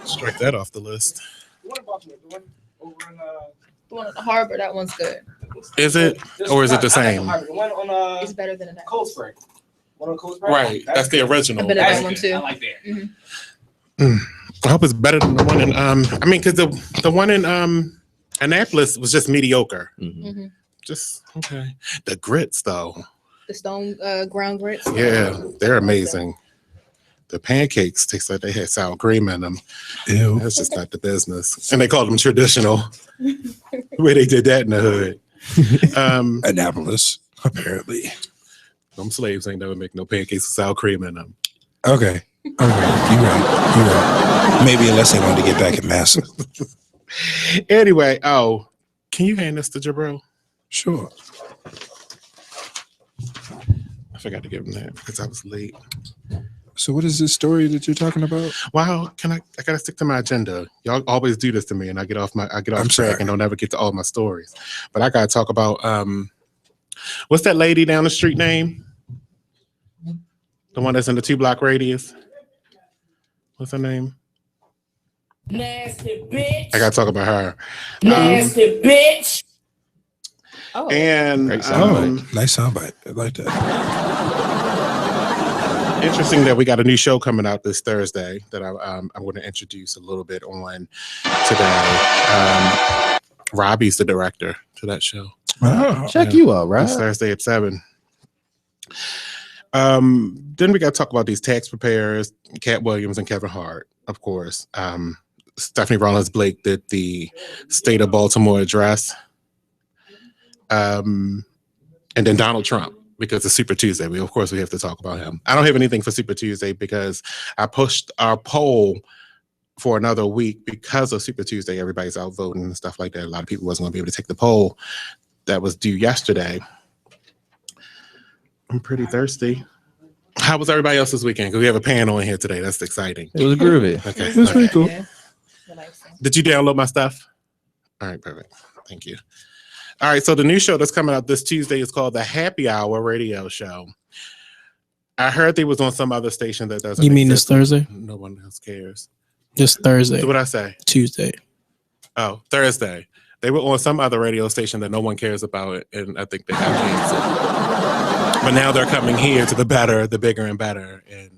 Strike that off the list. The one in Baltimore, the one over in The one at the harbor, that one's good. Is it? Or is it the same? The one on It's better than that. Cold Spring. One on Cold Spring. Right. That's the original. I've been to that one good. too. I like that. Mm-hmm. I hope it's better than the one in because the one in Annapolis was just mediocre. Mm-hmm. Just okay. The grits though. The stone ground grits. Yeah, they're amazing. The pancakes taste like they had sour cream in them. Ew. That's just not the business. And they called them traditional. Where they did that in the hood. Annapolis, apparently. Them slaves ain't never make no pancakes with sour cream in them. Okay. You're right. Maybe unless they wanted to get back at Massa. Anyway, can you hand this to Jabril? Sure. I forgot to give him that because I was late. So what is this story that you're talking about? Wow, I gotta stick to my agenda. Y'all always do this to me and I get off track and don't ever get to all my stories. But I gotta talk about what's that lady down the street name? The one that's in the 2-block radius. What's her name? Nasty bitch. I gotta talk about her. Nasty bitch. Oh. And Nice soundbite. I like that. Interesting that we got a new show coming out this Thursday that I'm going to introduce a little bit on today. Robbie's the director to that show. Oh. Check you out, right? This Thursday at 7. Then we got to talk about these tax preparers, Katt Williams and Kevin Hart, of course. Stephanie Rawlings-Blake did the State of Baltimore address. And then Donald Trump, because it's Super Tuesday. We have to talk about him. I don't have anything for Super Tuesday because I pushed our poll for another week because of Super Tuesday. Everybody's out voting and stuff like that. A lot of people wasn't going to be able to take the poll that was due yesterday. I'm pretty thirsty. How was everybody else's weekend? Because we have a panel in here today. That's exciting. It was groovy. Okay. It was pretty cool. Yeah. Did you download my stuff? All right, perfect. Thank you. All right, so the new show that's coming out this Tuesday is called the Happy Hour Radio Show. I heard they was on some other station that doesn't. You mean this Thursday? No one else cares. This Thursday. So what I say? Tuesday. Oh, Thursday. They were on some other radio station that no one cares about, and I think they got canceled. But now they're coming here to the better, the bigger and better, and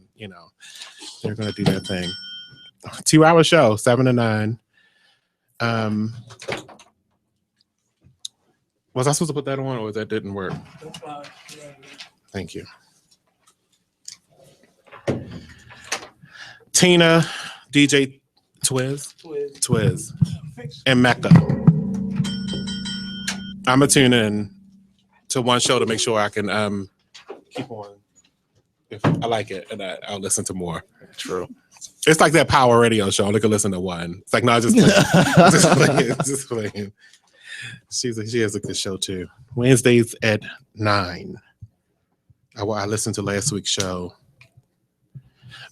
they're gonna do that thing. 2-hour show, 7 to 9. Was I supposed to put that on, or that didn't work? Thank you. Tina, DJ Twiz, and Mecca. I'm gonna tune in to one show to make sure I can keep on. If I like it, and I'll listen to more. True. It's like that Power Radio show. I only can listen to one. It's like, no, just playing. She has a good show too. Wednesdays at 9. I listened to last week's show.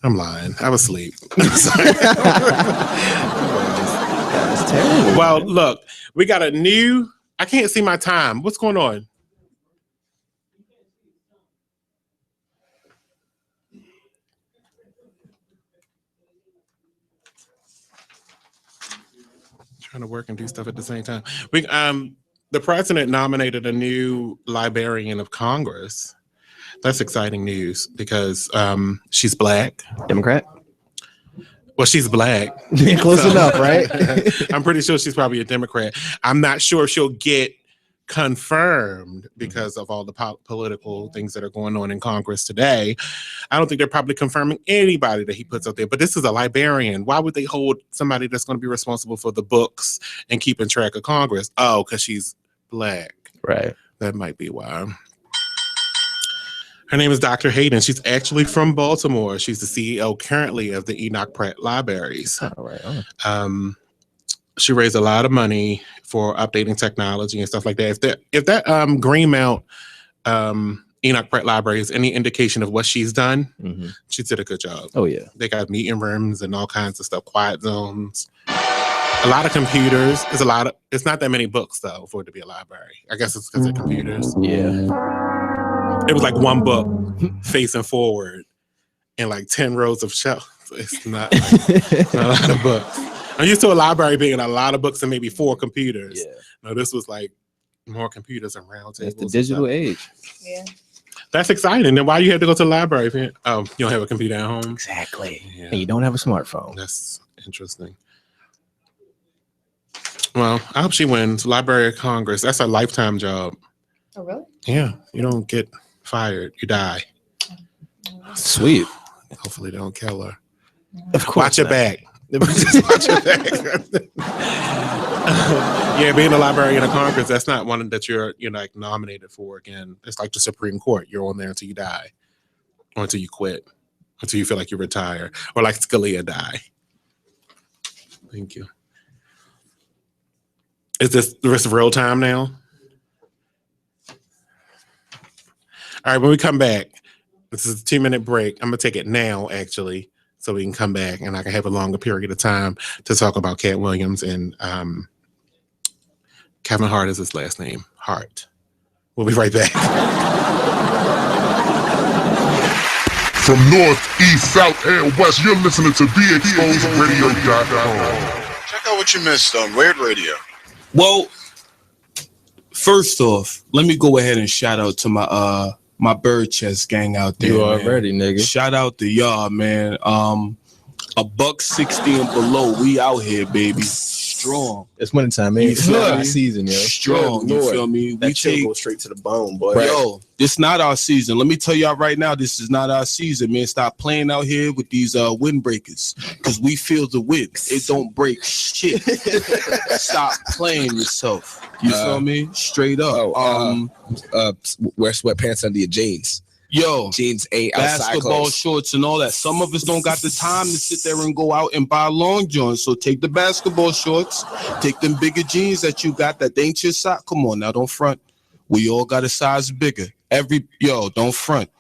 I'm lying. I was asleep. That's terrible. Well, look, we got a new. I can't see my time. What's going on? Trying to work and do stuff at the same time. The president nominated a new Librarian of Congress. That's exciting news because she's Black. Democrat? Well, she's Black. Close enough, right? I'm pretty sure she's probably a Democrat. I'm not sure if she'll get confirmed because of all the political things that are going on in Congress today. I don't think they're probably confirming anybody that he puts out there, but this is a librarian. Why would they hold somebody that's going to be responsible for the books and keeping track of Congress? Oh, because she's Black. Right. That might be why. Her name is Dr. Hayden. She's actually from Baltimore. She's the CEO currently of the Enoch Pratt Libraries. All right. She raised a lot of money for updating technology and stuff like that. If that Greenmount Enoch Pratt Library is any indication of what she's done, she did a good job. Oh, yeah. They got meeting rooms and all kinds of stuff, quiet zones, a lot of computers. It's not that many books, though, for it to be a library. I guess it's because of computers. Yeah. It was like one book facing forward and like 10 rows of shelves. It's not, like, not a lot of books. I'm used to a library being a lot of books and maybe 4 computers. Yeah. No, this was like more computers and round tables. It's the digital age. Yeah. That's exciting. Then why you have to go to the library? If you don't have a computer at home? Exactly. Yeah. And you don't have a smartphone. That's interesting. Well, I hope she wins. Library of Congress. That's a lifetime job. Oh, really? Yeah. You don't get fired. You die. Sweet. Hopefully they don't kill her. Of course. Watch your back. Just watch your back. Yeah, being a librarian of Congress, that's not one that you're like nominated for again. It's like the Supreme Court. You're on there until you die. Or until you quit. Until you feel like you retire. Or like Scalia die. Thank you. Is this the rest of real time now? All right, when we come back, this is a 2-minute break. I'm gonna take it now, actually, so we can come back and I can have a longer period of time to talk about Katt Williams and Kevin Hart is his last name, Hart. We'll be right back. From north, east, south, and west, you're listening to BExposedRadio.com. Check out what you missed on Weird Radio. Well, first off, let me go ahead and shout out to my bird chest gang out there. You man. already, nigga. Shout out to y'all, man. $1.60 and below. We out here, baby. Strong. It's winter time, man. It's not our season, yo. Strong. You feel me? That shit go straight to the bone, boy. Right. Yo, this not our season. Let me tell y'all right now, this is not our season, man. Stop playing out here with these windbreakers, because we feel the wind. It don't break shit. Stop playing yourself. You feel me? Straight up. Wear sweatpants under your jeans. Yo, jeans ain't outside basketball clothes. shorts and all that. Some of us don't got the time to sit there and go out and buy long johns. So take the basketball shorts, take them bigger jeans that you got that ain't your size. Come on now, don't front. We all got a size bigger. Don't front.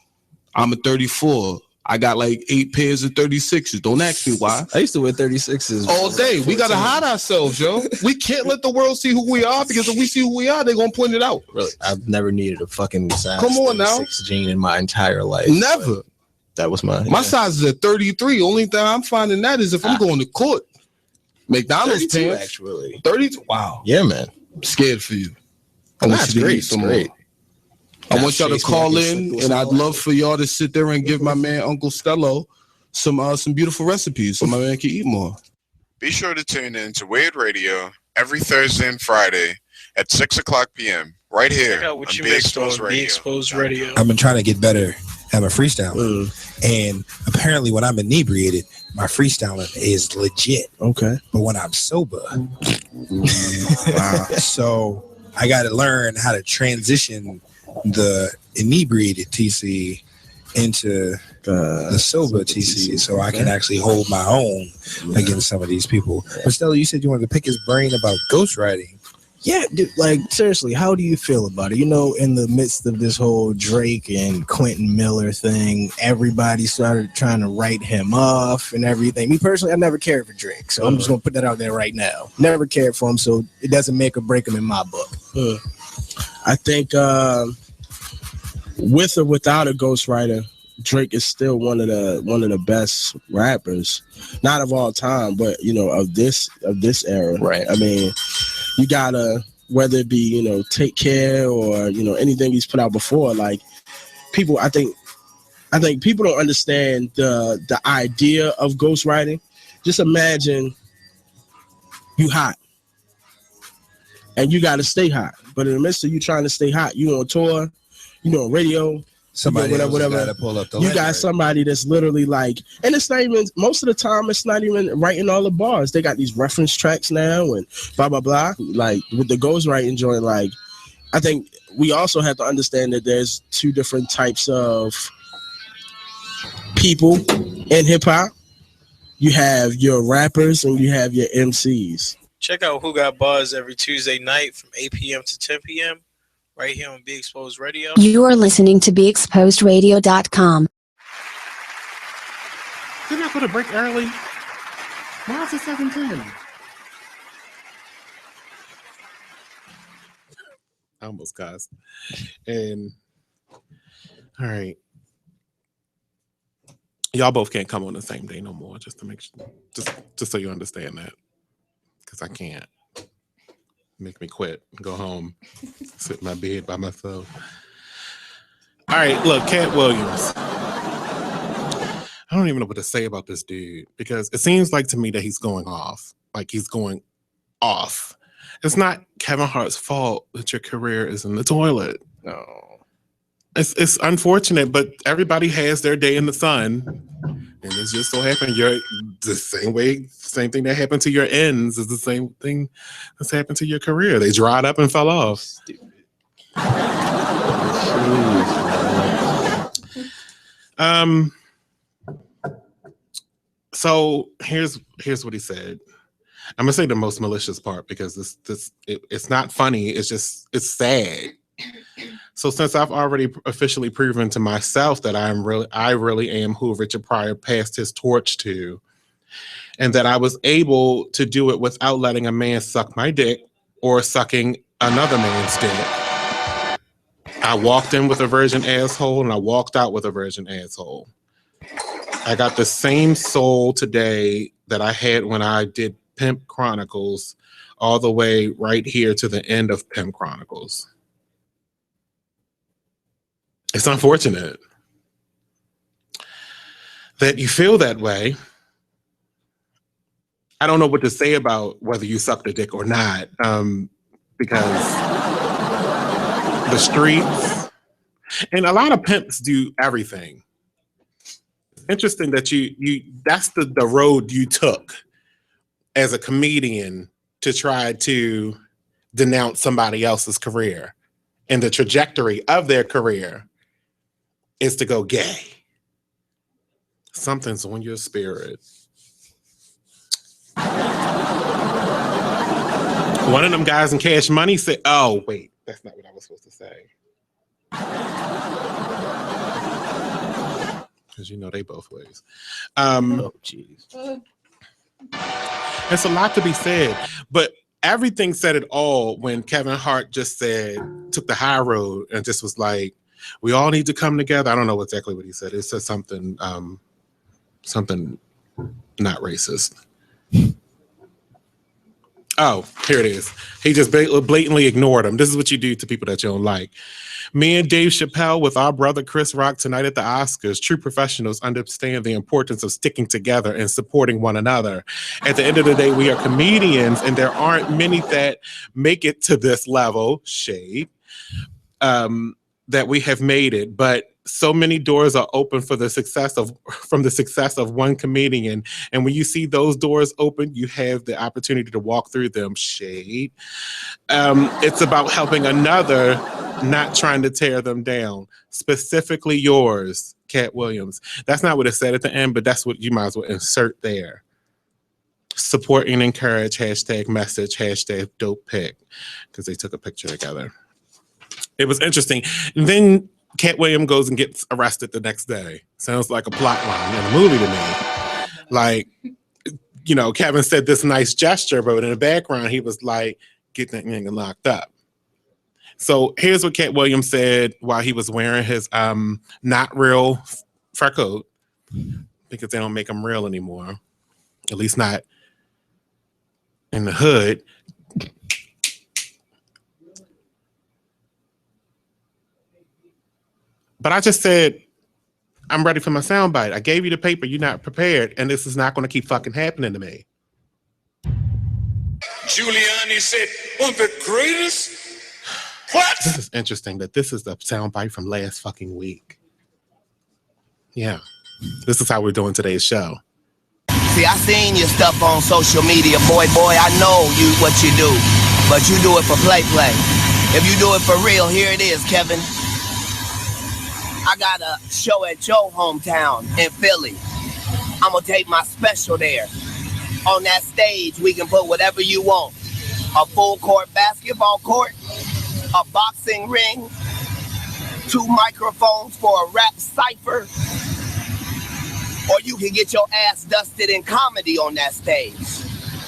I'm a 34. I got like 8 pairs of 36s. Don't ask me why. I used to wear 36s all day. We gotta hide ourselves, yo. We can't let the world see who we are, because if we see who we are, they're gonna point it out. Really, I've never needed a fucking size. Come on now, 36 jean in my entire life. Never. That was mine. My size is a 33. Only thing I'm finding that is if I'm going to court. McDonald's pants. Actually, 32. Wow. Yeah, man. I'm scared for you. That's great. It's great. I want y'all to call in, and I'd love for y'all to sit there and give my man Uncle Stello some beautiful recipes so my man can eat more. Be sure to tune in to Weird Radio every Thursday and Friday at 6:00 p.m. right here on Be Exposed Radio. I've been trying to get better at my freestyling, and apparently when I'm inebriated, my freestyling is legit. Okay, but when I'm sober, so I got to learn how to transition the inebriated TC into the sober TC, so I can actually hold my own against some of these people. But Stella, you said you wanted to pick his brain about ghostwriting. Yeah, dude, like seriously, how do you feel about it? You know, in the midst of this whole Drake and Quentin Miller thing, everybody started trying to write him off and everything. Me personally, I never cared for Drake, so I'm just gonna put that out there right now. Never cared for him, so it doesn't make or break him in my book. I think with or without a ghostwriter, Drake is still one of the best rappers, not of all time, but of this era. Right. I mean, you gotta, whether it be Take Care or anything he's put out before, like people, I think people don't understand the idea of ghostwriting. Just imagine you hot and you got to stay hot, but in the midst of you trying to stay hot, you on tour, on radio. Somebody whatever. Pull up the you got somebody that's literally like, and it's not even, most of the time it's not even writing all the bars. They got these reference tracks now and blah blah blah. Like with the ghostwriting joint, like I think we also have to understand that there's two different types of people in hip hop. You have your rappers and you have your MCs. Check out Who Got Buzz every Tuesday night from 8 p.m. to 10 p.m. right here on Be Exposed Radio. You are listening to BeExposedRadio.com. Didn't I go to break early? Why is it 7:10? I almost cussed. And all right. Y'all both can't come on the same day no more, just to make sure, just so you understand that. Because I can't. Make me quit. Go home. Sit in my bed by myself. All right, look, Katt Williams. I don't even know what to say about this dude because it seems like to me that he's going off. Like he's going off. It's not Kevin Hart's fault that your career is in the toilet. No. It's unfortunate, but everybody has their day in the sun. And it's just so happened you're the same thing that happened to your ends is the same thing that's happened to your career. They dried up and fell off. Stupid. So here's what he said. I'm gonna say the most malicious part because it's not funny. It's sad. So since I've already officially proven to myself that I really am who Richard Pryor passed his torch to, and that I was able to do it without letting a man suck my dick or sucking another man's dick. I walked in with a virgin asshole and I walked out with a virgin asshole. I got the same soul today that I had when I did Pimp Chronicles all the way right here to the end of Pimp Chronicles. It's unfortunate that you feel that way. I don't know what to say about whether you sucked a dick or not, because the streets and a lot of pimps do everything. It's interesting that you that's the road you took as a comedian to try to denounce somebody else's career, and the trajectory of their career is to go gay. Something's on your spirit. One of them guys in Cash Money said, oh, wait, that's not what I was supposed to say. Because you know they both ways. Oh, jeez. It's a lot to be said, but everything said it all when Kevin Hart just took the high road and just was like, we all need to come together. I don't know exactly what he said. It said something not racist. Oh, here it is. He just blatantly ignored him. This is what you do to people that you don't like. Me and Dave Chappelle with our brother Chris Rock tonight at the Oscars. True professionals understand the importance of sticking together and supporting one another. At the end of the day, we are comedians, and there aren't many that make it to this level, shade, that we have made it. But so many doors are open from the success of one comedian. And when you see those doors open, you have the opportunity to walk through them, shade. It's about helping another, not trying to tear them down. Specifically yours, Katt Williams. That's not what it said at the end, but that's what you might as well insert there. Support and encourage, #message, #dope pic, because they took a picture together. It was interesting. And then Katt Williams goes and gets arrested the next day. Sounds like a plot line in a movie to me. Like, you know, Kevin said this nice gesture, but in the background, he was like, get that nigga locked up. So here's what Katt Williams said while he was wearing his not real fur coat, because they don't make them real anymore. At least not in the hood. But I just said, I'm ready for my soundbite. I gave you the paper. You're not prepared. And this is not going to keep fucking happening to me. Giuliani said, one of the greatest. What? This is interesting that this is the soundbite from last fucking week. Yeah. This is how we're doing today's show. See, I seen your stuff on social media. Boy, I know what you do. But you do it for play. If you do it for real, here it is, Kevin. I got a show at your hometown in Philly. I'm going to take my special there. On that stage, we can put whatever you want. A full court basketball court, a boxing ring, 2 microphones for a rap cipher, or you can get your ass dusted in comedy on that stage.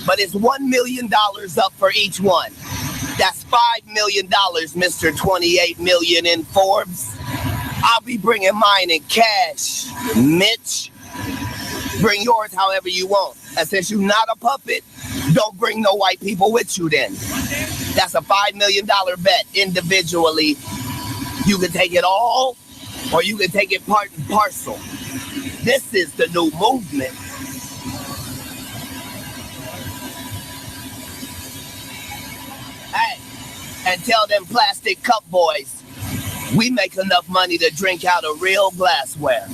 But it's $1 million up for each one. That's $5 million, Mr. 28 million in Forbes. I'll be bringing mine in cash, Mitch. Bring yours however you want. And since you're not a puppet, don't bring no white people with you then. That's a $5 million bet individually. You can take it all, or you can take it part and parcel. This is the new movement. Hey, and tell them plastic cup boys, we make enough money to drink out of real glassware.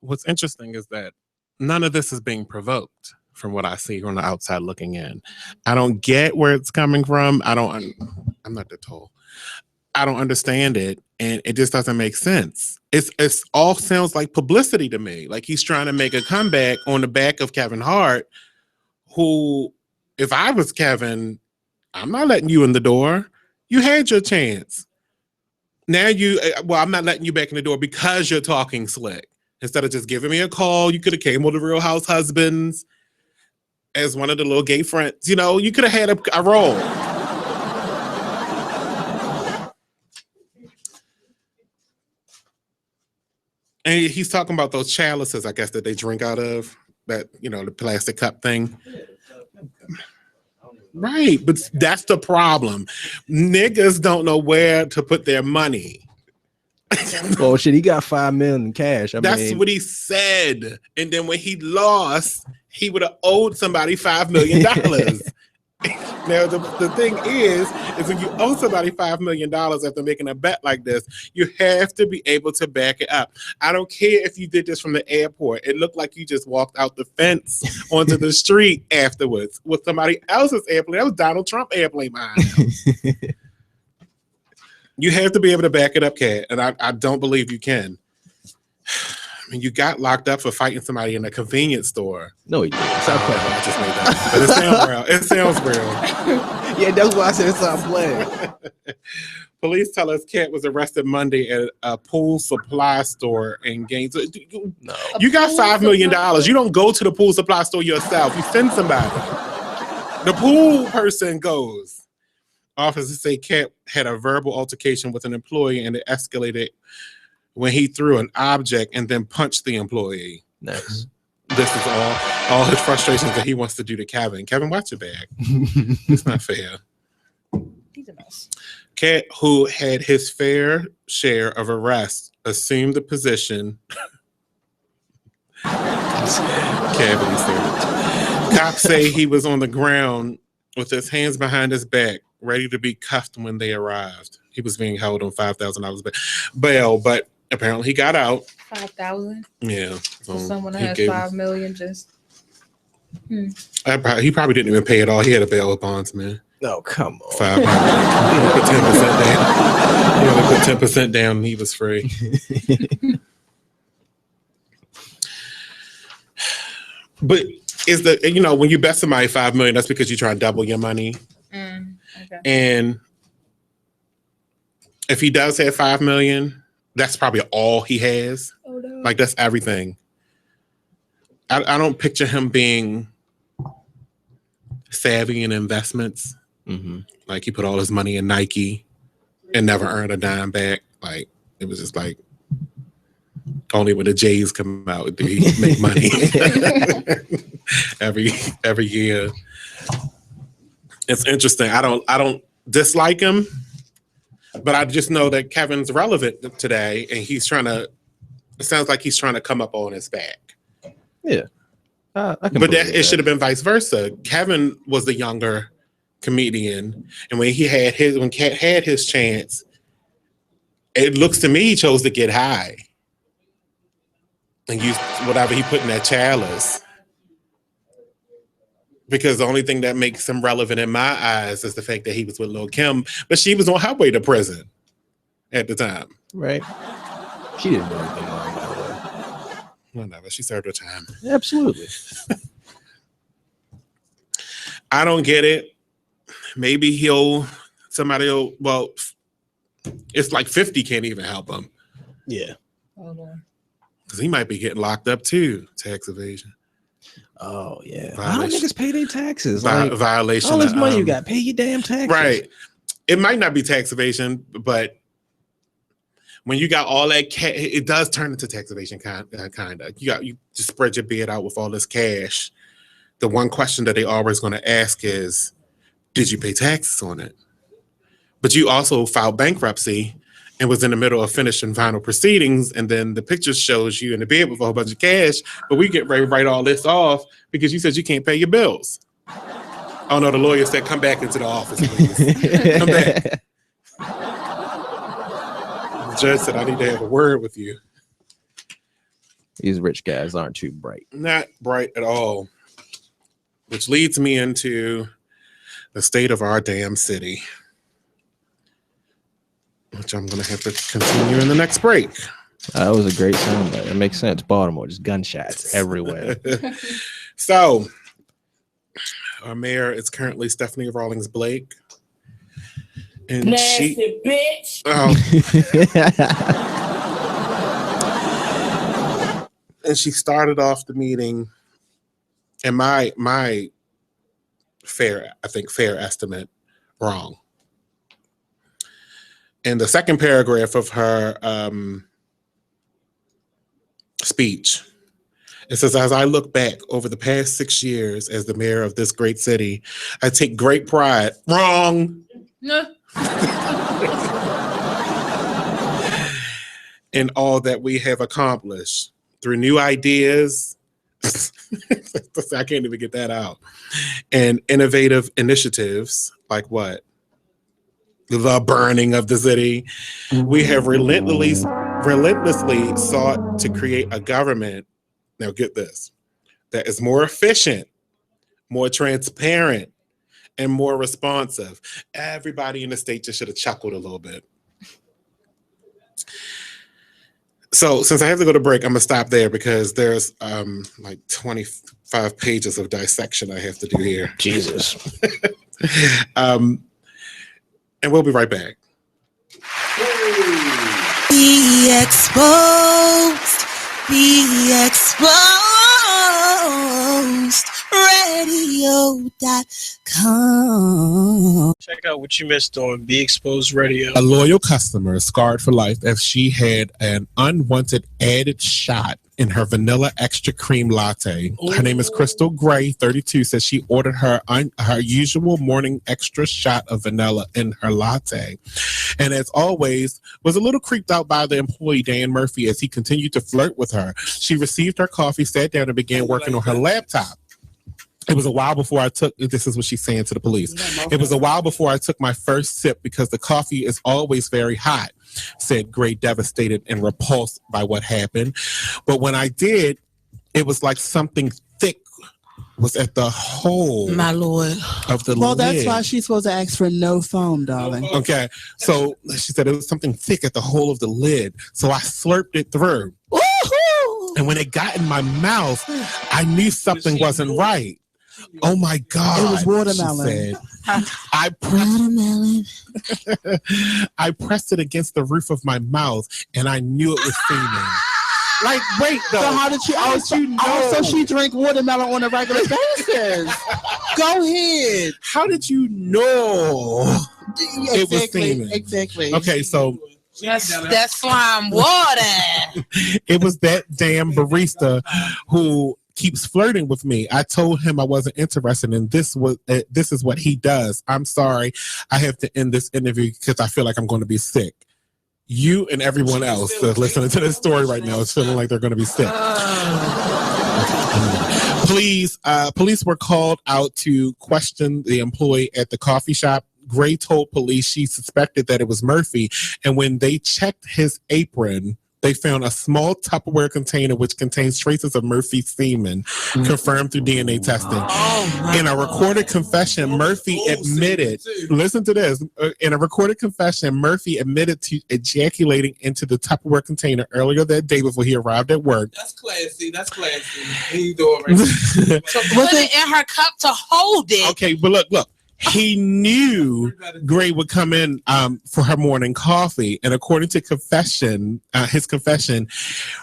What's interesting is that none of this is being provoked from what I see on the outside looking in. I don't get where it's coming from. I'm not the toll. I don't understand it, and it just doesn't make sense. It's all sounds like publicity to me. Like he's trying to make a comeback on the back of Kevin Hart, who, if I was Kevin, I'm not letting you in the door. You had your chance. Now I'm not letting you back in the door because you're talking slick. Instead of just giving me a call, you could have came with the Real House Husbands as one of the little gay friends. You know, you could have had a role. And he's talking about those chalices, I guess, that they drink out of, that, you know, the plastic cup thing. Right, but that's the problem. Niggas don't know where to put their money. Well, shit, he got $5 million in cash. That's what he said. And then when he lost, he would have owed somebody $5 million. Now, the thing is when you owe somebody $5 million after making a bet like this, you have to be able to back it up. I don't care if you did this from the airport. It looked like you just walked out the fence onto the street afterwards with somebody else's airplane. That was Donald Trump airplane behind him. You have to be able to back it up, Katt, and I don't believe you can. I mean, you got locked up for fighting somebody in a convenience store. No, he didn't. I just made that. But it sounds real. It sounds real. Yeah, that's why I said it's not playing. Police tell us Katt was arrested Monday at a pool supply store in Gainesville. No. You got $5 million. You don't go to the pool supply store yourself. You send somebody. The pool person goes. Officers say Katt had a verbal altercation with an employee, and it escalated when he threw an object and then punched the employee. Nice. This is all his frustrations that he wants to do to Kevin. Kevin, watch your back. It's not fair. He's a mess. Katt, who had his fair share of arrests, assumed the position. Cavity search. Cops say he was on the ground with his hands behind his back, ready to be cuffed when they arrived. He was being held on $5,000 bail, but apparently he got out. 5,000. Yeah. So someone that has $5 million just. He probably didn't even pay it all. He had a bail bondsman. No, come on. $500. He only put 10% down. He only put 10% down, and he was free. But is when you bet somebody $5 million, that's because you try to double your money. Okay. And if he does have $5 million, that's probably all he has. Oh, no. Like, that's everything. I don't picture him being savvy in investments. Mm-hmm. Like, he put all his money in Nike and never earned a dime back. Like, it was just like, only when the Jays come out do he make money. every year. It's interesting. I don't dislike him, but I just know that Kevin's relevant today, and it sounds like he's trying to come up on his back. Yeah. But it should have been vice versa. Kevin was the younger comedian, and when Katt had his chance, it looks to me he chose to get high and use whatever he put in that chalice. Because the only thing that makes him relevant in my eyes is the fact that he was with Lil' Kim, but she was on her way to prison at the time. Right. She didn't do anything wrong, by the way. Whatever. She served her time. Absolutely. I don't get it. Maybe it's like 50 can't even help him. Yeah. Hold on. Because he might be getting locked up too, tax evasion. Oh, yeah. How do niggas pay their taxes? Violation. All this money you got, pay your damn taxes. Right. It might not be tax evasion, but when you got all that cash, it does turn into tax evasion kind of. You just spread your bed out with all this cash. The one question that they always going to ask is, did you pay taxes on it? But you also filed bankruptcy and was in the middle of finishing final proceedings, and then the picture shows you in the bed with a whole bunch of cash, but we get ready to write all this off because you said you can't pay your bills. Oh no, the lawyer said, come back into the office, please. Come back. The judge said, I need to have a word with you. These rich guys aren't too bright. Not bright at all. Which leads me into the state of our damn city, which I'm going to have to continue in the next break. That was a great sound. It makes sense. Baltimore, just gunshots everywhere. So, our mayor is currently Stephanie Rawling-Blake. And nasty bitch. And she started off the meeting, and my fair estimate, wrong. In the second paragraph of her speech, it says, as I look back over the past 6 years as the mayor of this great city, I take great pride. Wrong. No. In all that we have accomplished through new ideas. I can't even get that out. And innovative initiatives like what? The burning of the city. We have relentlessly sought to create a government, now get this, that is more efficient, more transparent, and more responsive. Everybody in the state just should have chuckled a little bit. So since I have to go to break, I'm gonna stop there because there's like 25 pages of dissection I have to do here. Jesus. And we'll be right back. Be exposed. Be exposed. Radio.com. Check out what you missed on Be Exposed Radio. A loyal customer scarred for life as she had an unwanted added shot in her vanilla extra cream latte. Her name is Crystal Gray, 32, says she ordered her usual morning extra shot of vanilla in her latte. And as always, was a little creeped out by the employee, Dan Murphy, as he continued to flirt with her. She received her coffee, sat down, and began working on her laptop. It was a while before I took, this is what she's saying to the police. It was a while before I took my first sip because the coffee is always very hot, said Gray, devastated and repulsed by what happened. But when I did, it was like something thick was at the hole, my lord, of the well, lid. that's why she's supposed to ask for no foam, darling. Okay, so she said it was something thick at the hole of the lid. So I slurped it through. Woo-hoo! And when it got in my mouth, I knew something wasn't right. Oh my God. It was watermelon. She said. I pressed it against the roof of my mouth and I knew it was semen. Like, wait, though. So how did you know? So she drank watermelon on a regular basis. Go ahead. How did you know it was semen? Exactly. Okay, so that's slime water. it was that damn barista who keeps flirting with me. I told him I wasn't interested, and this is what he does. I'm sorry, I have to end this interview because I feel like I'm going to be sick. You and everyone else that's listening to this story right now is feeling like they're going to be sick. Police were called out to question the employee at the coffee shop. Gray told police she suspected that it was Murphy, and when they checked his apron, they found a small Tupperware container which contains traces of Murphy's semen, confirmed through DNA testing. In a recorded confession, Murphy admitted, listen to this, in a recorded confession, Murphy admitted to ejaculating into the Tupperware container earlier that day before he arrived at work. That's classy. That's classy. He doing right. So put it in her cup to hold it. Okay, but look. He knew Gray would come in for her morning coffee, and according to his confession,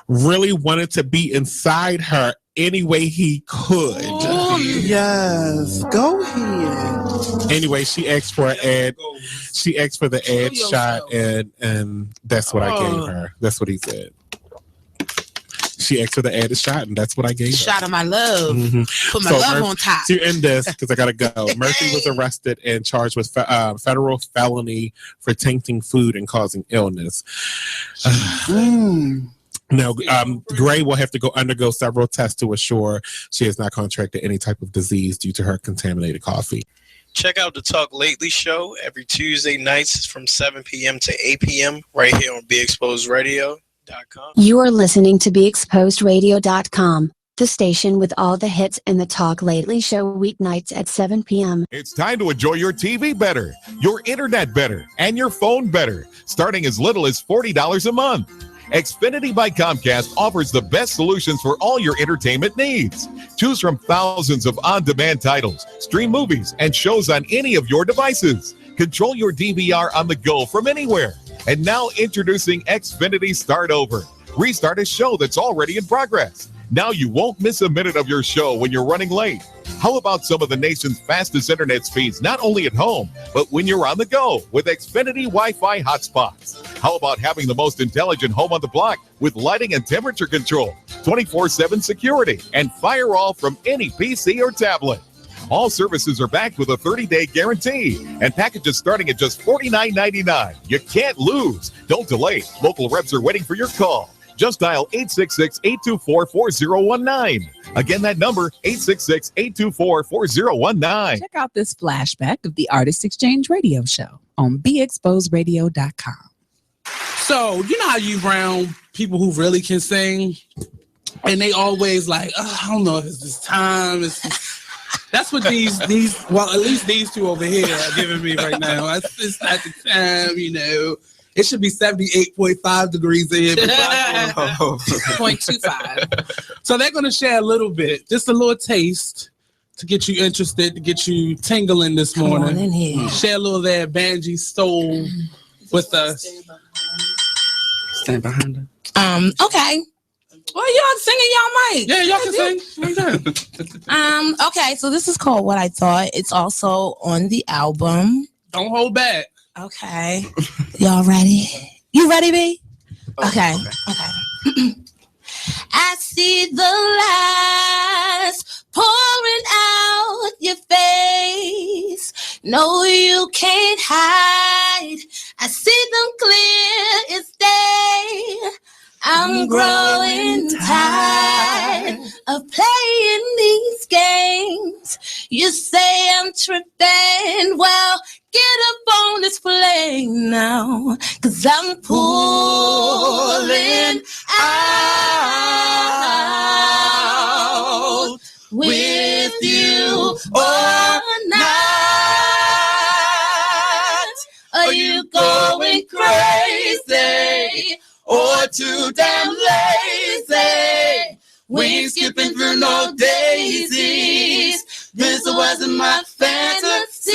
really wanted to be inside her any way he could. Oh, Yes, go ahead. Anyway, she asked for an ad. She asked for the ad shot, and that's what I gave her. That's what he said. She asked for the added shot, and that's what I gave her. Shot of my love. Mm-hmm. Put my love on top. To end this, because I gotta go. Murphy was arrested and charged with federal felony for tainting food and causing illness. Now, Gray will have to undergo several tests to assure she has not contracted any type of disease due to her contaminated coffee. Check out the Talk Lately show every Tuesday nights from 7 p.m. to 8 p.m. right here on BeExposedRadio.com. You are listening to BeExposedRadio.com, the station with all the hits in the Talk Lately show weeknights at 7 p.m. It's time to enjoy your TV better, your internet better, and your phone better, starting as little as $40 a month. Xfinity by Comcast offers the best solutions for all your entertainment needs. Choose from thousands of on-demand titles, stream movies, and shows on any of your devices. Control your DVR on the go from anywhere. And now introducing Xfinity Start Over. Restart a show that's already in progress. Now you won't miss a minute of your show when you're running late. How about some of the nation's fastest internet speeds, not only at home, but when you're on the go with Xfinity Wi-Fi hotspots? How about having the most intelligent home on the block with lighting and temperature control, 24/7 security, and firewall from any PC or tablet? All services are backed with a 30-day guarantee and packages starting at just $49.99. You can't lose. Don't delay. Local reps are waiting for your call. Just dial 866-824-4019. Again, that number, 866-824-4019. Check out this flashback of the Artist Exchange Radio Show on BeExposedRadio.com. So, you know how you round people who really can sing? And they always like, I don't know if it's this time. That's what these well, at least these two over here are giving me right now. It's not the time, you know. It should be 78.5 degrees in here. 0.25. So they're going to share a little bit, just a little taste to get you interested, to get you tingling this morning. Come on in here. Share a little of that Banji soul with us. Stand behind her. Okay. Well, y'all singing y'all mic. Yeah, y'all can sing. Okay, so this is called What I Thought. It's also on the album. Don't hold back. Okay. Y'all ready? You ready, B? Okay. I see the lights pouring out your face. No, you can't hide. I see them clear as day. I'm growing tired of playing these games. You say I'm tripping. Well, get up on this plane now, 'cause I'm pulling out with you all night. Are you going crazy? Or too damn lazy? We ain't skipping through no daisies. This wasn't my fantasy.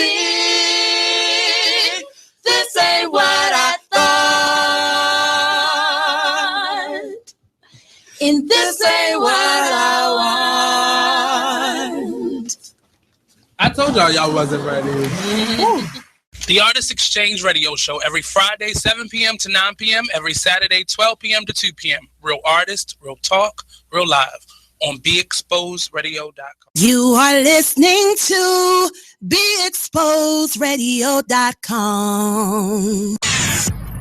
This ain't what I thought. And this ain't what I want. I told y'all wasn't ready. The Artist Exchange Radio Show every Friday, 7 p.m. to 9 p.m. Every Saturday, 12 p.m. to 2 p.m. Real artists, real talk, real live on BeExposedRadio.com. You are listening to BeExposedRadio.com.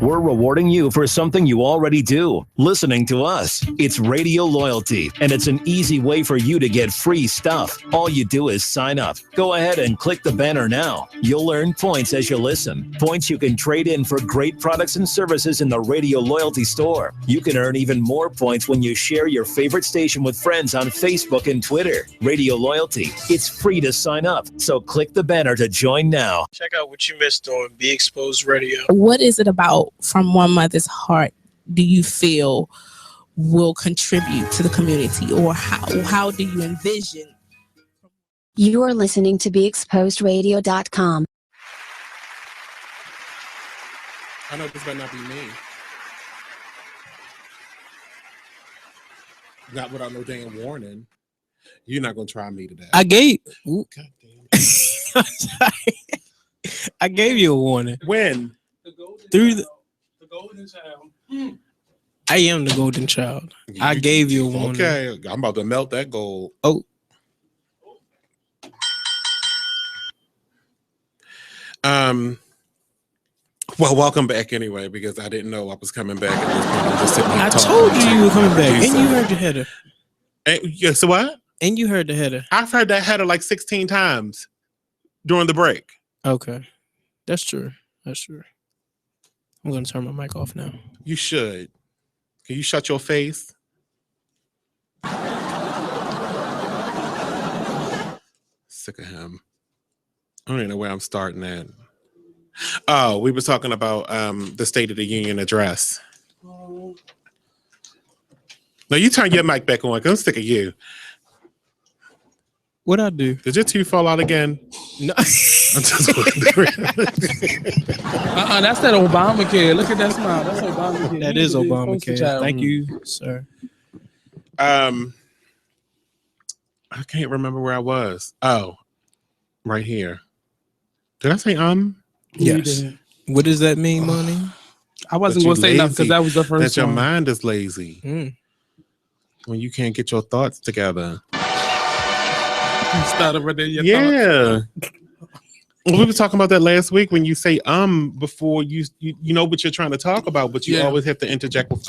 We're rewarding you for something you already do, listening to us. It's radio loyalty, and it's an easy way for you to get free stuff. All you do is sign up. Go ahead and click the banner now. You'll earn points as you listen. Points you can trade in for great products and services in the Radio Loyalty store. You can earn even more points when you share your favorite station with friends on Facebook and Twitter. Radio Loyalty. It's free to sign up, so click the banner to join now. Check out what you missed on Be Exposed Radio. What is it about From One Mother's Heart do you feel will contribute to the community, or how do you envision? You are listening to BeExposedRadio.com. I know this might not be me. Not without no damn warning. You're not gonna try me today. I gave. I gave you a warning. When? Through the golden child. I am the golden child. I gave you a warning. Okay, I'm about to melt that gold. Oh. Well, welcome back anyway, because I didn't know I was coming back at this point. I'm just sitting here I talking told you to were coming back, and so. you heard the header. Yeah, so what? And you heard the header. I've heard that header like 16 times during the break. Okay, that's true. That's true. I'm gonna turn my mic off now. You should. Can you shut your face? Sick of him. I don't even know where I'm starting at. Oh, we were talking about the State of the Union address. No, you turn your mic back on, because I'm sick of you. What'd I do? Did your tooth fall out again? No. I'm just wondering. That's that Obamacare. Look at that smile. That's Obamacare. That is Obamacare. Thank you, sir. I can't remember where I was. Oh, right here. Did I say Yes. What does that mean, Money? I wasn't going to say nothing because that was the first that your one. mind is lazy. When you can't get your thoughts together. You start over there. Yeah. We were talking about that last week when you say before you know what you're trying to talk about, but you always have to interject with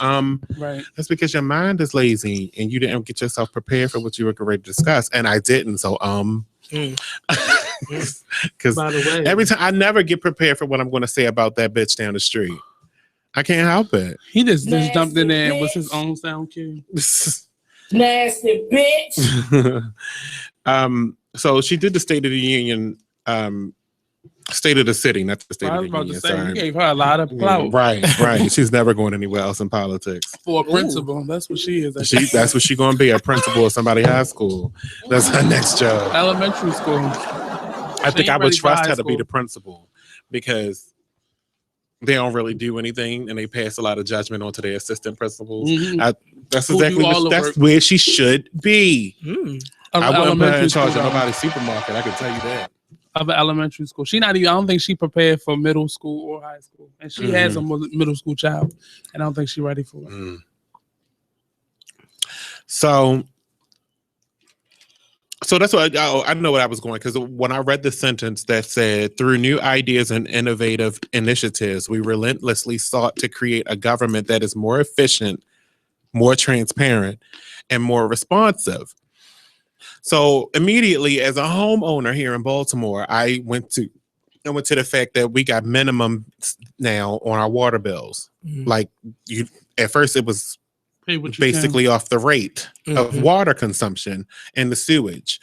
Right. That's because your mind is lazy and you didn't get yourself prepared for what you were ready to discuss. And I didn't. So because By the way, every time I never get prepared for what I'm going to say about that bitch down the street. I can't help it. He just jumped in there and was his own sound cue. Nasty bitch. So she did the State of the Union, State of the City, not the State I of was the about Union. to say, Sorry. you gave her a lot of clout. Right. She's never going anywhere else in politics. For a principal. That's what she is. That's what she's going to be, a principal of somebody's high school. That's her next job. Elementary school. I think I would trust her to be the principal because they don't really do anything and they pass a lot of judgment onto their assistant principals. That's exactly that's where she should be. I wouldn't put her in charge of nobody's supermarket. I can tell you that. Of an elementary school. She not even, I don't think she prepared for middle school or high school. And she has a middle school child. And I don't think she's ready for it. So that's what I know what I was going, because when I read the sentence that said, through new ideas and innovative initiatives, we relentlessly sought to create a government that is more efficient, more transparent, and more responsive. So immediately, as a homeowner here in Baltimore, I went to the fact that we got minimum now on our water bills. Like at first it was basically off the rate of water consumption and the sewage.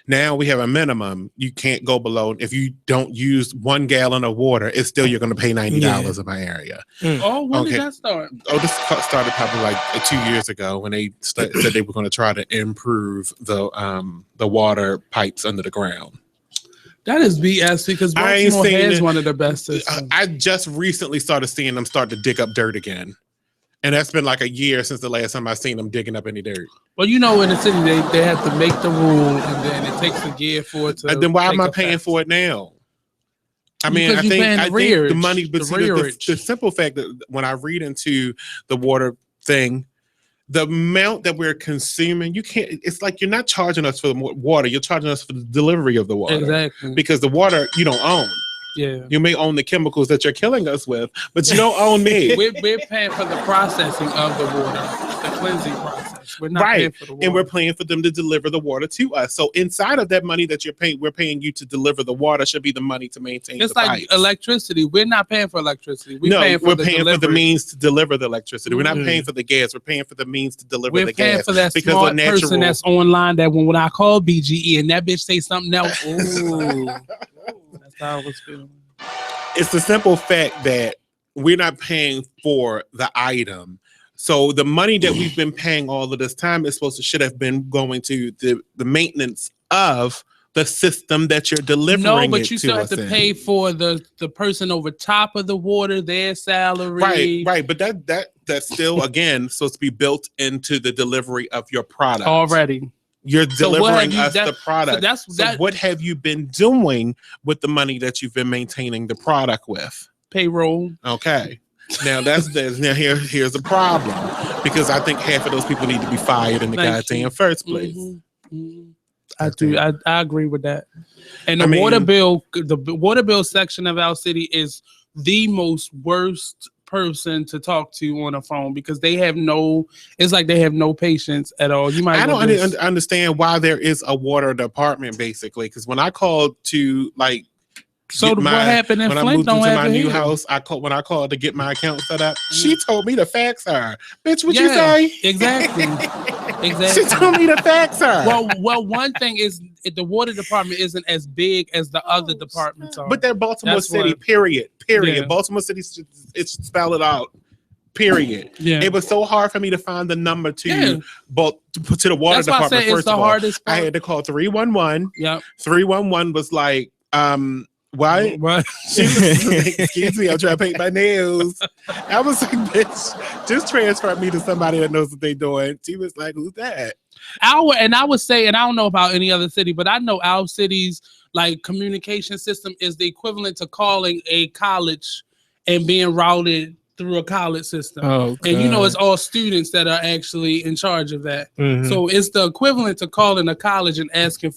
Now we have a minimum. You can't go below. If you don't use 1 gallon of water, it's still you're going to pay $90 in my area. Oh, when did that start? Oh, this started probably like 2 years ago when they said they were going to try to improve the water pipes under the ground. That is BS because Baltimore has one of the best systems. I just recently started seeing them start to dig up dirt again. And that's been like a year since the last time I seen them digging up any dirt. Well, you know, in the city, they have to make the rule, and then it takes a year for it to. And then why am I paying for it now? I mean, I think the money, but the simple fact that when I read into the water thing, the amount that we're consuming, you can't. It's like you're not charging us for the water; you're charging us for the delivery of the water. Exactly. Because the water you don't own. Yeah. You may own the chemicals that you're killing us with, but you don't own me. We're paying for the processing of the water, the cleansing process. We're not paying for the water. And we're paying for them to deliver the water to us. So inside of that money that we're paying you to deliver the water should be the money to maintain it's the like pipes. We're not paying for electricity. We're paying for the means to deliver the electricity. We're not paying for the gas. We're paying for the means to deliver the gas. We're paying for that smart person that's online that when I call BGE and that bitch say something else. Ooh. That's how I was feeling. It's the simple fact that we're not paying for the item. So the money that we've been paying all of this time should have been going to the maintenance of the system that you're delivering. No, but you still have to pay for the person over top of the water, their salary. Right. But that's still again supposed to be built into the delivery of your product already. You're delivering us the So product. So what have you been doing with the money that you've been maintaining the product with? Payroll. Okay. Now here's the problem, because I think half of those people need to be fired in the goddamn first place. I do. I agree with that. And the water bill section of our city is the most worst person to talk to on a phone, because they have no patience at all. I don't understand why there is a water department, basically, because when I called to like what happened in when Flint I moved don't into my happen new here. house, when I called to get my account set up, she told me to fax her. Bitch, what you say? Exactly. She told me to fax her. Well, one thing is the water department isn't as big as the other departments are. But they're Baltimore City, period. Yeah. Baltimore City, it's spell it out. Period. Yeah. It was so hard for me to find the number to the water That's why I department. say it's First the of all, hardest part. I had to call 311. Yep. 311 was like, why? Excuse me, I'm trying to paint my nails. I was like, bitch, just transfer me to somebody that knows what they're doing. She was like, who's that? I would say, and I don't know about any other city, but I know our city's like communication system is the equivalent to calling a college and being routed through a college system. Oh, and it's all students that are actually in charge of that. Mhm. So it's the equivalent to calling a college and asking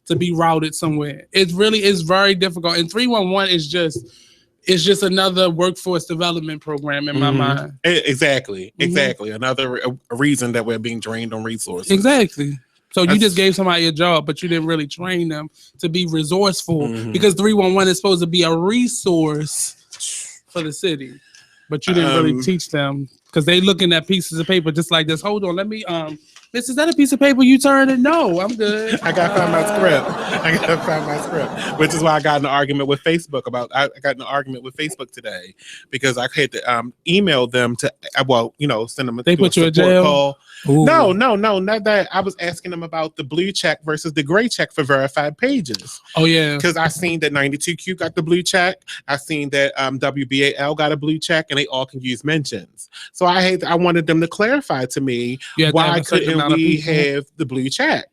to be routed somewhere. It really is very difficult. And 311 is just another workforce development program in my mind. Exactly. Another reason that we're being drained on resources. Exactly. So you just gave somebody a job, but you didn't really train them to be resourceful, because 311 is supposed to be a resource for the city, but you didn't really teach them, because they looking at pieces of paper just like this. Hold on, let me Miss, is that a piece of paper you turned it? No, I'm good. I gotta find my script. Which is why I got in an argument with Facebook today, because I had to email them to send them They put you in jail? Call. No, not that. I was asking them about the blue check versus the gray check for verified pages. Oh yeah, because I seen that 92Q got the blue check. I seen that WBAL got a blue check, and they all can use mentions. So I wanted them to clarify to me why couldn't we have the blue check?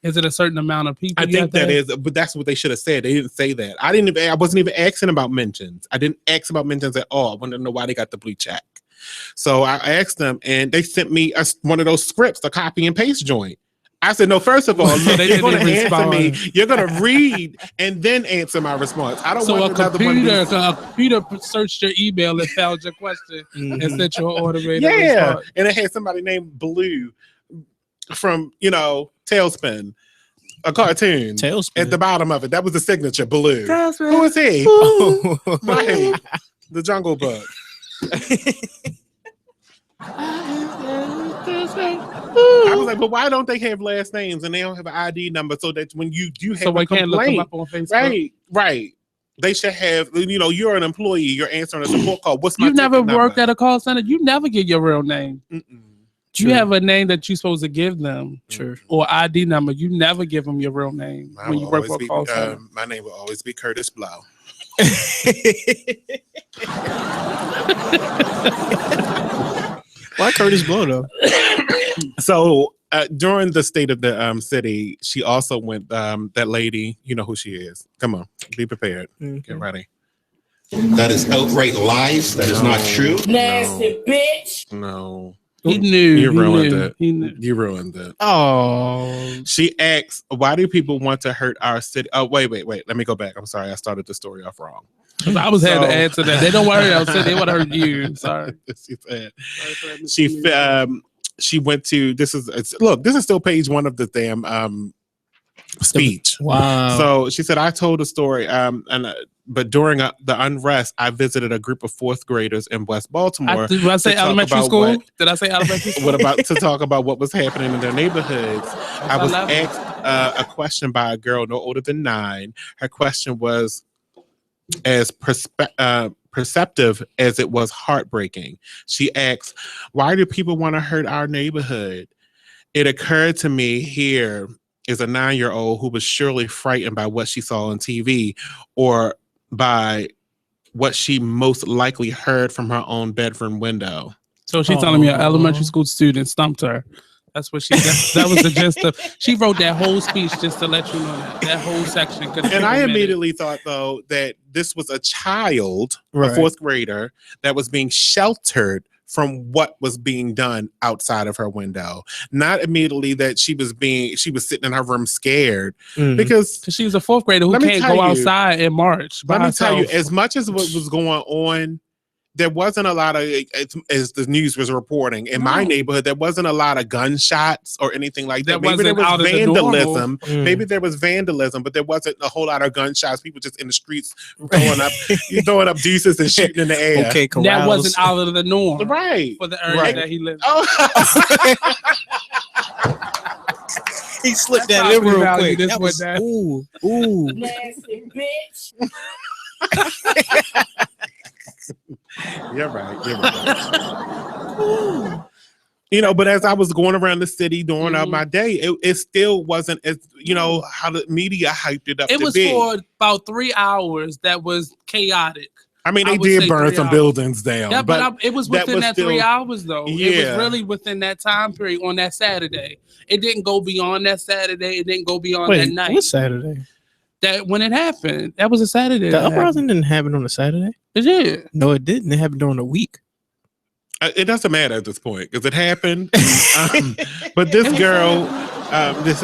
Is it a certain amount of people? I think that is, but that's what they should have said. They didn't say that. I wasn't even asking about mentions. I didn't ask about mentions at all. I wanted to know why they got the blue check. So I asked them, and they sent me one of those scripts, a copy and paste joint. I said, no, first of all, look, you're going to answer me. You're going to read and then answer my response. I don't want another one. A computer searched your email and found your question and sent you an automated response. And it had somebody named Blue from, Tailspin, a cartoon. Tailspin. At the bottom of it. That was the signature, Blue. Tailspin. Who is he? Right. The Jungle Book. I was like, but why don't they have last names and they don't have an ID number, so that when you do have a complaint, look them up on Facebook? Right. They should have. You're an employee. You're answering a support call. What's my? You never worked number? at a call center. You never get your real name. You have a name that you're supposed to give them, or ID number. You never give them your real name when you work for a call center. My name will always be Curtis Blow. Why Curtis Blow though? So during the state of the city, she also went. That lady, you know who she is. Come on, be prepared. Get ready. That is outright lies. That is not true. Nasty bitch. No. He knew. You ruined knew. it. He knew. You ruined it. Oh. She asks, why do people want to hurt our city? Oh, wait. Let me go back. I'm sorry. I started the story off wrong. I was had to answer that. They don't want to hurt our city. They want to hurt you. Sorry. She went to, this is still page 1 of the damn speech. Wow. So she said, I told a story, but during the unrest, I visited a group of 4th graders in West Baltimore. Did I say elementary school? Did I say elementary school? To talk about what was happening in their neighborhoods. I was asked a question by a girl no older than 9. Her question was as perceptive as it was heartbreaking. She asked, why do people want to hurt our neighborhood? It occurred to me here is a 9-year-old who was surely frightened by what she saw on TV or by what she most likely heard from her own bedroom window. So she's telling me an elementary school student stumped her. That's what that was the gist of. She wrote that whole speech just to let you know that whole section. And I immediately thought, though, that this was a child, a fourth grader, that was being sheltered from what was being done outside of her window. Not immediately that she was sitting in her room scared because she was a fourth grader who can't go outside in March. Let me tell you, as much as what was going on, there wasn't a lot of, as the news was reporting, in my neighborhood, there wasn't a lot of gunshots or anything like that. Maybe there was vandalism. Maybe there was vandalism, but there wasn't a whole lot of gunshots. People just in the streets throwing up deuces and shooting in the air. Okay, that wasn't out of the norm. Right. For the area that he lived in. He slipped that in real quick. That was, ooh. Nasty bitch. You're right. But as I was going around the city during my day, it still wasn't as, how the media hyped it up. It was for about 3 hours that was chaotic. I mean, they did burn some buildings down. Yeah, but it was within that 3 hours, though. Yeah. It was really within that time period on that Saturday. It didn't go beyond that Saturday. It didn't go beyond that night. What Saturday? That when it happened, that was a Saturday. The uprising didn't happen on a Saturday. It did. No, it didn't. It happened during the week. It doesn't matter at this point because it happened. But this girl,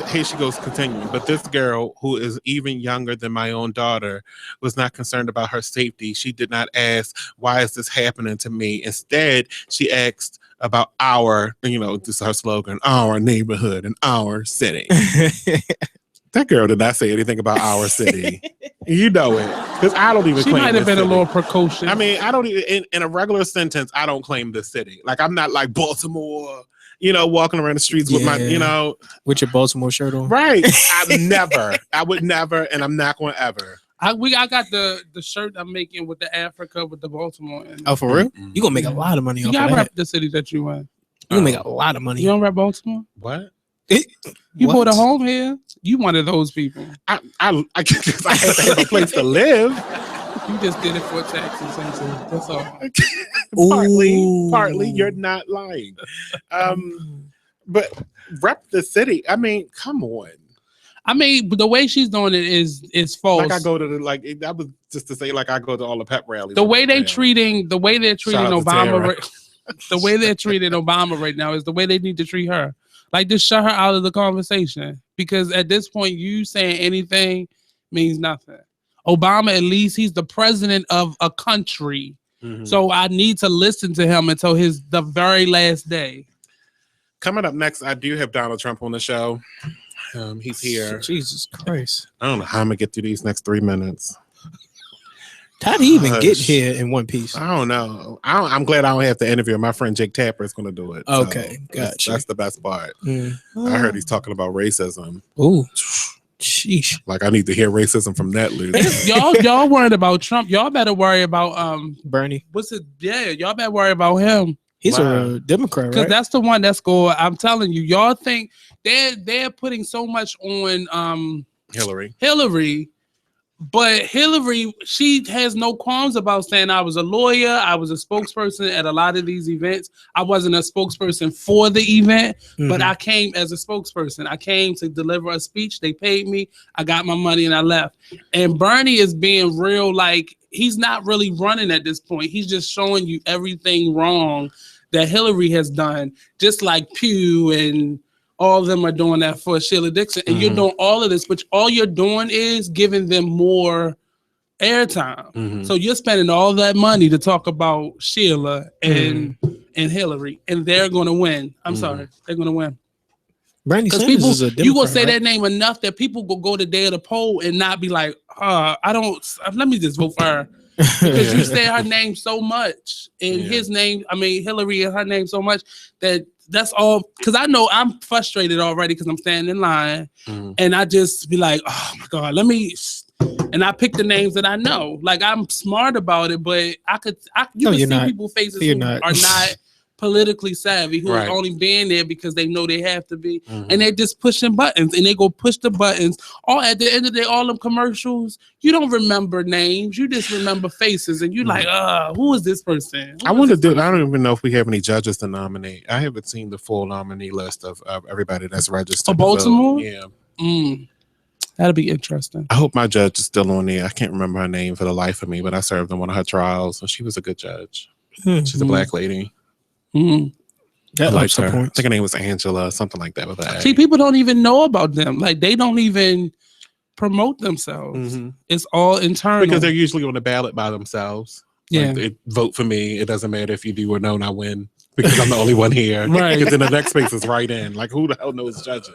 here she goes continuing. But this girl, who is even younger than my own daughter, was not concerned about her safety. She did not ask, "Why is this happening to me?" Instead, she asked about our, this is her slogan, our neighborhood and our city. That girl did not say anything about our city. You know it. Because I don't even claim She might have been a little precocious. I mean, I don't even, in a regular sentence, I don't claim the city. Like, I'm not like Baltimore, walking around the streets with my, with your Baltimore shirt on. Right. I would never, and I'm not going to ever. I got the shirt I'm making with the Africa with the Baltimore. Oh, for real? You gonna make a lot of money off of that. You rep the city that you in. You gonna make a lot of money. You don't rep Baltimore? What? You bought a home here? You one of those people. I have a place to live. You just did it for taxes. That's all. Partly, you're not lying. But rep the city. I mean, come on. I mean, the way she's doing it is false. Like I go to that was just to say, like I go to all the pep rallies. The way they're treating Obama, the way they're treating Obama right now is the way they need to treat her. Like, just shut her out of the conversation, because at this point, you saying anything means nothing. Obama, at least, he's the president of a country. Mm-hmm. So I need to listen to him until the very last day. Coming up next, I do have Donald Trump on the show. He's here. Jesus Christ. I don't know how I'm going to get through these next 3 minutes. How did he even get here in one piece? I don't know. I'm glad I don't have to interview him. My friend Jake Tapper is going to do it. Okay, gotcha. That's the best part. I heard he's talking about racism. Ooh, sheesh. Like, I need to hear racism from that loser. y'all worried about Trump. Y'all better worry about Bernie. What's it? Yeah, y'all better worry about him. He's a Democrat, right? Because that's the one that's going. I'm telling you, y'all think they're putting so much on Hillary. But Hillary, she has no qualms about saying I was a lawyer. I was a spokesperson at a lot of these events. I wasn't a spokesperson for the event, but I came as a spokesperson. I came to deliver a speech. They paid me. I got my money and I left. And Bernie is being real, like, he's not really running at this point. He's just showing you everything wrong that Hillary has done, just like Pew and all of them are doing that for Sheila Dixon. And you're doing all of this, but all you're doing is giving them more airtime. So you're spending all that money to talk about Sheila and Hillary, and they're going to win. I'm sorry. They're going to win. Bernie Sanders is a Democrat, you gonna say that name enough that people will go the day of the poll and not be like, let me just vote for her. Because you say her name so much and his name, Hillary and her name so much that's all. Because I know I'm frustrated already because I'm standing in line and I just be like, oh my God, and I pick the names that I know. Like, I'm smart about it, but you can see people's faces who are not politically savvy who are only being there because they know they have to be, and they're just pushing buttons, and they go push the buttons. All at the end of the day, all them commercials, you don't remember names, you just remember faces, and you like, who is this person? I don't even know if we have any judges to nominate. I haven't seen the full nominee list of everybody that's registered for Baltimore. Yeah. That'll be interesting. I hope my judge is still on there. I can't remember her name for the life of me, but I served in one of her trials, and she was a good judge. She's a black lady. That I liked her. I points. think her name was Angela, something like that. With that. See, people don't even know about them. Like, they don't even promote themselves. It's all internal because they're usually on the ballot by themselves. Yeah. Like, they vote for me. It doesn't matter if you do or don't. I win because I'm the only one here. Right. Because then the next space is right in. Like, who the hell knows judges?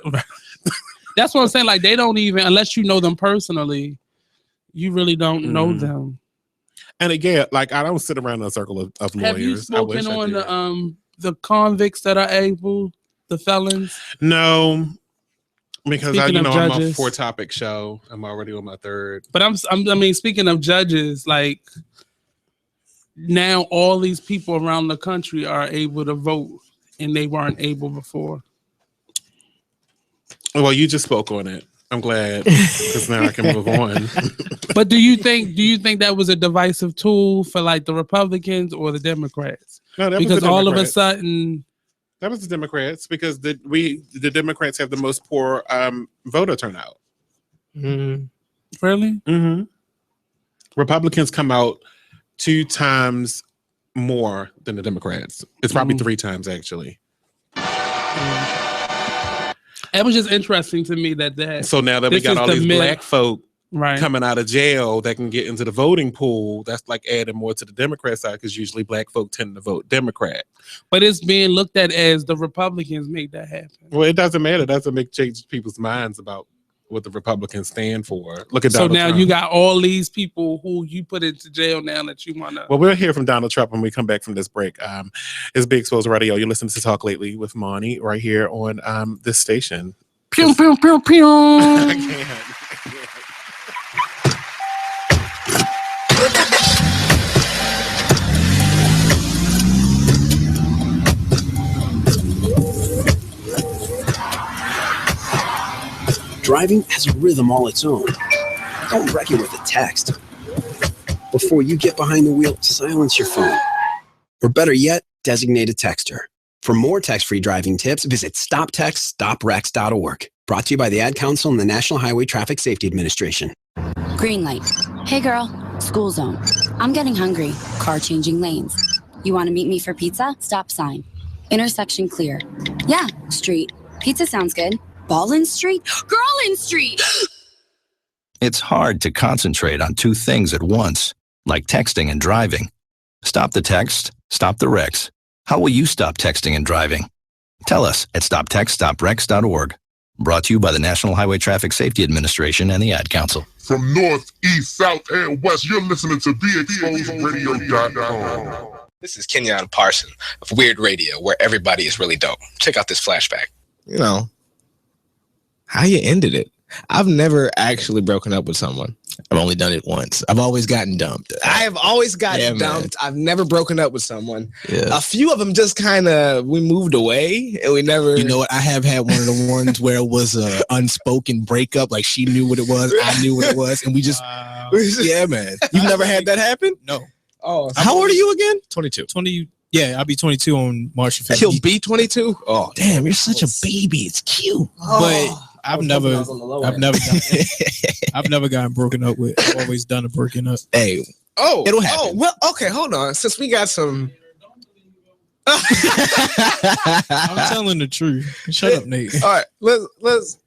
That's what I'm saying. Like, they don't even, unless you know them personally, you really don't know them. And again, like, I don't sit around in a circle of lawyers. Have you spoken on the convicts that are able, the felons? No, because I'm a judges. 4-topic show. I'm already on my 3rd. But I mean, speaking of judges, like, now all these people around the country are able to vote, and they weren't able before. Well, you just spoke on it. I'm glad because now I can move on. But do you think that was a divisive tool for like the Republicans or the Democrats? No, that because was the all of a Democrats. sudden That was the Democrats because the Democrats have the most poor voter turnout. Really? Republicans come out 2 times more than the Democrats. It's probably 3 times actually. It was just interesting to me that so now that we got all these black folk right. coming out of jail that can get into the voting pool, that's like adding more to the Democrat side because usually black folk tend to vote Democrat. But it's being looked at as the Republicans made that happen. Well, it doesn't matter. It doesn't change people's minds about what the Republicans stand for. Look at Donald Trump. You got all these people who you put into jail now that you want to. Well, we'll hear from Donald Trump when we come back from this break. It's Big Exposed Radio. You're listening to Talk Lately with Monny right here on this station. Pew, pew, pew, pew. I can't. Driving has a rhythm all its own. Don't wreck it with a text. Before you get behind the wheel, silence your phone. Or better yet, designate a texter. For more text-free driving tips, visit stoptextstoprex.org. Brought to you by the Ad Council and the National Highway Traffic Safety Administration. Green light. Hey girl, school zone. I'm getting hungry. Car changing lanes. You want to meet me for pizza? Stop sign. Intersection clear. Yeah, street. Pizza sounds good. Ballin Street? Girlin Street! It's hard to concentrate on 2 things at once, like texting and driving. Stop the text, stop the wrecks. How will you stop texting and driving? Tell us at stoptextstoprex.org. Brought to you by the National Highway Traffic Safety Administration and the Ad Council. From north, east, south, and west, you're listening to BeExposedRadio.com. This is Kenyon Parson of Weird Radio, where everybody is really dope. Check out this flashback. You know, how you ended it. I've never actually broken up with someone. I've only done it once. I've always gotten dumped. I have always gotten dumped. I've never broken up with someone. Yeah. A few of them just kind of, we moved away and we never. You know what? I have had one of the ones where it was a unspoken breakup. Like she knew what it was. I knew what it was. And we just, yeah, man. You've never had that happen? No. Oh, how old are you again? 22. Yeah, I'll be 22 on March 5th. He'll be 22? Oh, damn, you're such a baby. It's cute. But I've never gotten broken up with. I've always done a breaking up. Hey. Oh, it'll happen. Oh, well, okay, hold on. Since we got some. I'm telling the truth. Shut up, Nate. All right, let's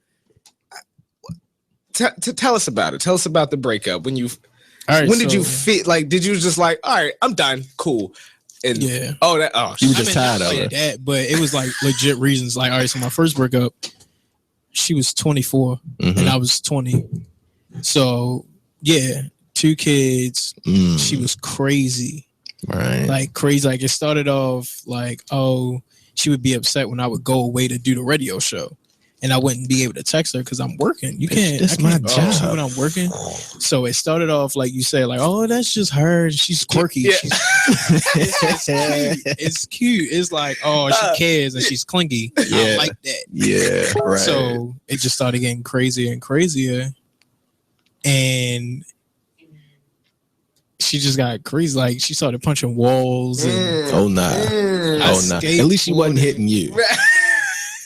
tell us about it. Tell us about the breakup. When did you feel like? Did you just like, all right, I'm done, cool? And yeah. You were just tired of it. That, but it was like legit reasons. Like, all right, so my first breakup, she was 24 and I was 20. So yeah, 2 kids. She was crazy. Right. Like crazy. Like it started off like, oh, she would be upset when I would go away to do the radio show. and I wouldn't be able to text her because I'm working. You can't. That's I can't my text job. her when I'm working. So it started off like you say, like, oh, that's just her. She's quirky. Yeah. It's cute. It's cute. It's like, oh, she cares and she's clingy. I like that. Yeah, right. So it just started getting crazier and crazier, and she just got crazy. Like she started punching walls. And Oh nah. Oh nah. At least she wasn't hitting you.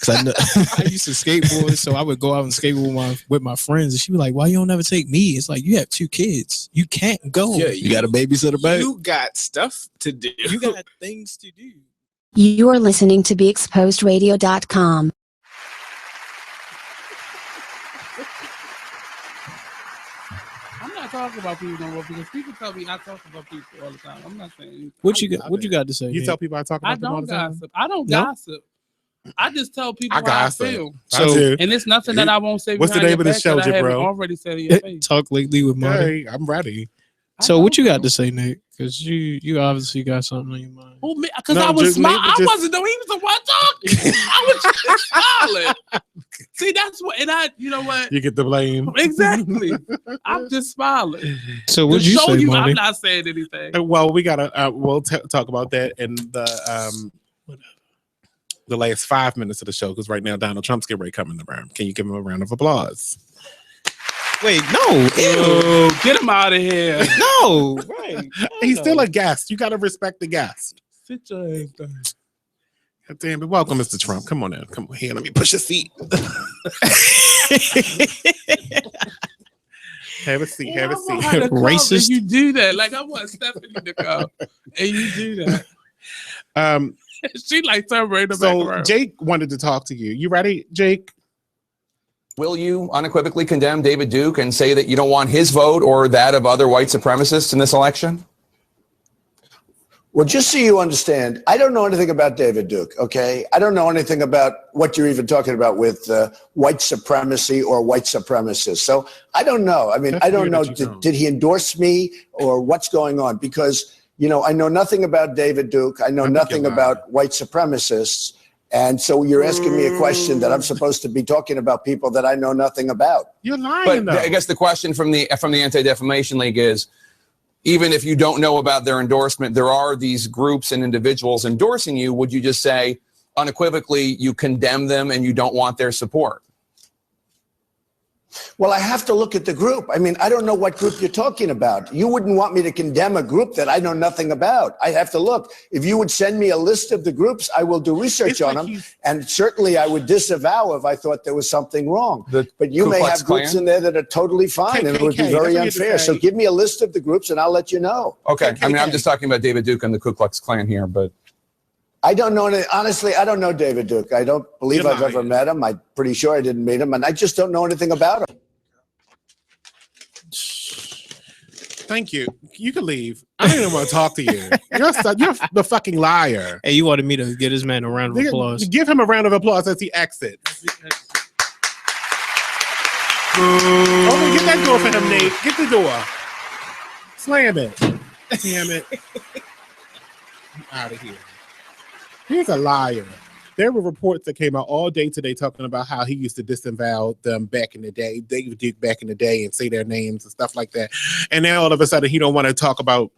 Cause I know I used to skateboard, so I would go out and skateboard with my friends, and she'd be like, "Why you don't ever take me?" It's like you have 2 kids, you can't go. Yeah, you got a babysitter, babe. You got stuff to do. You got things to do. You are listening to BeExposedRadio.com. I'm not talking about people no more because people tell me I talk about people all the time. I'm not saying anything. What you got? What you got to say? You Nick? tell people I talk about I them all don't the time? gossip. I don't No? gossip. I just tell people I how gossip. I feel. I do. And it's nothing that I won't say. What's the behind name your of the back show, that I haven't bro? already said in your face. Talk lately with Monny. Hey, I'm ready. So what you got to say, Nick? Because you obviously got something on your mind. Because I was smiling. I wasn't though. He was the one talking. I was just smiling. See, that's what, and you know what? You get the blame. Exactly. I'm just smiling. So To what'd you show say, you Monty? I'm not saying anything. Well, we gotta we'll talk about that in the last 5 minutes of the show because right now Donald Trump's getting ready to come in the room. Can you give him a round of applause? Wait, no. Ew, get him out of here. No. Right. He's still a guest. You gotta respect the guest. Sit your ass down. God damn it. Welcome, Mr. Trump. Come on in. Come on here. Let me push your seat. Have a seat. Have a seat. Racist. You do that. Like I want Stephanie to come. And you do that. She like turn right back So around. Jake wanted to talk to you. You ready, Jake? Will you unequivocally condemn David Duke and say that you don't want his vote or that of other white supremacists in this election? Well, just so you understand, I don't know anything about David Duke, okay? I don't know anything about what you're even talking about with white supremacy or white supremacists. So I don't know. I mean, I don't know. Did he endorse me or what's going on? Because, you know, I know nothing about David Duke. I know nothing about white supremacists. And so you're asking me a question that I'm supposed to be talking about people that I know nothing about. You're lying, But I guess the question from the Anti-Defamation League is, even if you don't know about their endorsement, there are these groups and individuals endorsing you. Would you just say unequivocally you condemn them and you don't want their support? Well, I have to look at the group. I mean, I don't know what group you're talking about. You wouldn't want me to condemn a group that I know nothing about. I have to look. If you would send me a list of the groups, I will do research on them. And certainly I would disavow if I thought there was something wrong. But you Ku may Klux have groups Klan? in there that are totally fine, and it would be KKK, very that's what you unfair. say. So give me a list of the groups and I'll let you know. Okay. I mean, I'm just talking about David Duke and the Ku Klux Klan here, but I don't know. Honestly, I don't know David Duke. I don't believe You're I've ever met him. I'm pretty sure I didn't meet him, and I just don't know anything about him. Thank you. You can leave. I don't even want to talk to you. You're the fucking liar. Hey, you wanted me to get this man a round of applause. Give him a round of applause as he exits. Oh, get that door for him, Nate. Get the door. Slam it. Damn it. I'm out of here. He's a liar. There were reports that came out all day today talking about how he used to disavow them back in the day, David Duke back in the day, and say their names and stuff like that. And now all of a sudden he don't want to talk about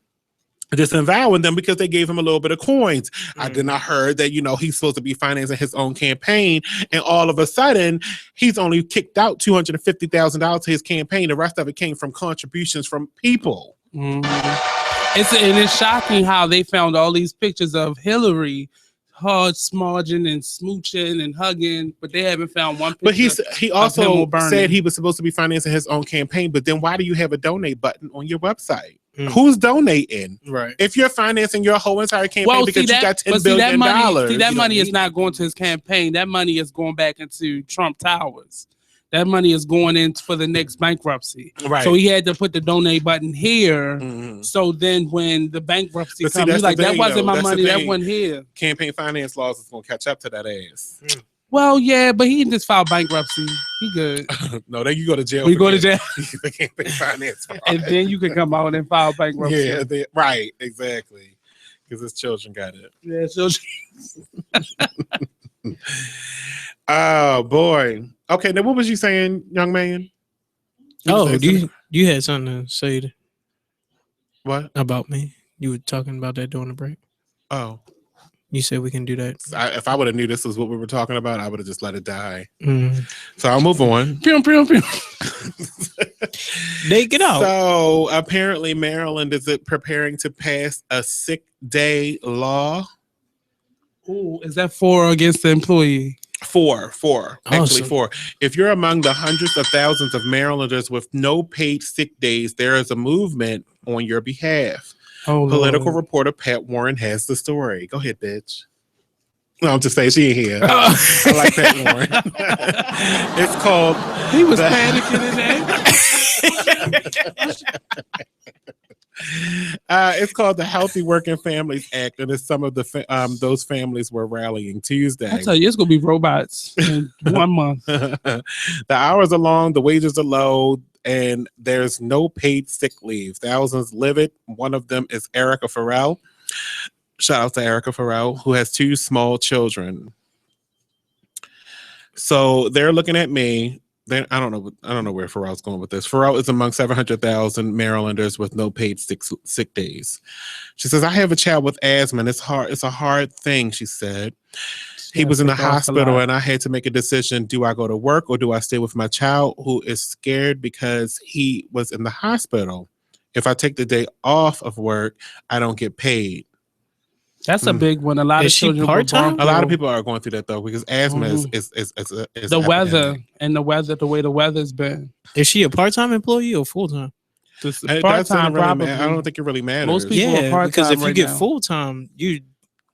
disavowing them because they gave him a little bit of coins. I then I heard that, you know, he's supposed to be financing his own campaign, and all of a sudden he's only kicked out $250,000 to his campaign. The rest of it came from contributions from people. It's shocking how they found all these pictures of Hillary hard smudging and smooching and hugging, but they haven't found one picture. But he also of him said he was supposed to be financing his own campaign, but then why do you have a donate button on your website? Who's donating? Right. If you're financing your whole entire campaign because you got $10 billion. That money is not going to his campaign. That money is going back into Trump Towers. That money is going in for the next bankruptcy. Right. So he had to put the donate button here. So then when the bankruptcy But see, comes, he's like, the that thing, wasn't though. my That's the money. That thing. wasn't here. Campaign finance laws is going to catch up to that ass. Well, yeah, but he just filed bankruptcy. He good. No, then you go to jail. We for go to jail. the campaign finance fraud. And then you can come out and file bankruptcy. Yeah, right, exactly. Because his children got it. Yeah, so Oh boy. Okay, now what was you saying, young man? You had something to say what about me? You were talking about that during the break. Oh. You said we can do that. If I would have knew this was what we were talking about, I would have just let it die. Mm. So I'll move on. Pew, pew, pew. They get out. So apparently Maryland is preparing to pass a sick day law. Ooh, is that for or against the employee? Four. Actually, Awesome. 4. If you're among the hundreds of thousands of Marylanders with no paid sick days, there is a movement on your behalf. Political reporter Pat Warren has the story. Go ahead, bitch. No, I'm just saying she ain't here. I like Pat Warren. It's called. He was panicking in there. It's called the Healthy Working Families Act, and it's some of the those families were rallying Tuesday. I tell you, it's gonna be robots in 1 month. The hours are long, the wages are low, and there's no paid sick leave. Thousands live it. One of them is Erica Farrell. Shout out to Erica Farrell, who has 2 small children. So they're looking at me. I don't know where Farrell's going with this. Farrell is among 700,000 Marylanders with no paid sick days. She says, I have a child with asthma, and it's hard. It's a hard thing, she said. He was in the hospital, and I had to make a decision. Do I go to work or do I stay with my child who is scared because he was in the hospital? If I take the day off of work, I don't get paid. That's a big one. A lot of children part-time? A lot of people are going through that though, because asthma is the weather and the way the weather's been. Is she a part-time employee or full-time? Part-time, really I don't think it really matters. Most people are part-time because if you get full-time, you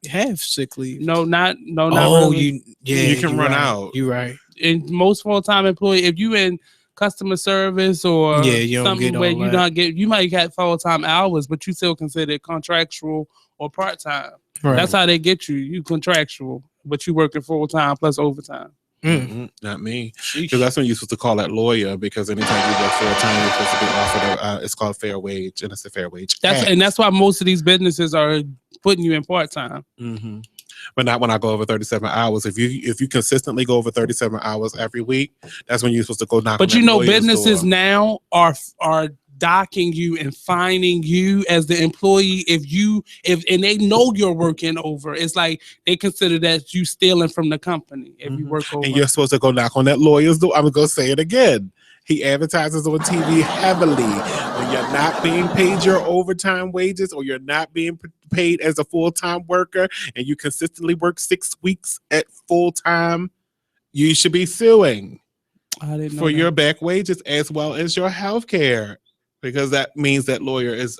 have sick leave. No, not really. You can run out. You're right. And most full-time employee, if you in customer service or you don't something get where all you that. not get, you might get full-time hours, but you still consider it contractual or part-time. Right. That's how they get you. You contractual, but you working full-time plus overtime. Mm-hmm. Not me, because that's when you're supposed to call that lawyer, because anytime you work full-time, you're supposed to be offered it's called fair wage, and it's a fair wage. And that's why most of these businesses are putting you in part-time. Mm-hmm. But not when I go over 37 hours. If you consistently go over 37 hours every week, that's when you're supposed to go knock. But on you know, that lawyer's businesses door. now are docking you and fining you as the employee if and they know you're working over. It's like they consider that you stealing from the company if you work over. And you're supposed to go knock on that lawyer's door. I'm gonna say it again. He advertises on TV heavily when you're not being paid your overtime wages, or you're not being paid as a full-time worker, and you consistently work 6 weeks at full-time. You should be suing for your back wages as well as your health care, because that means that lawyer is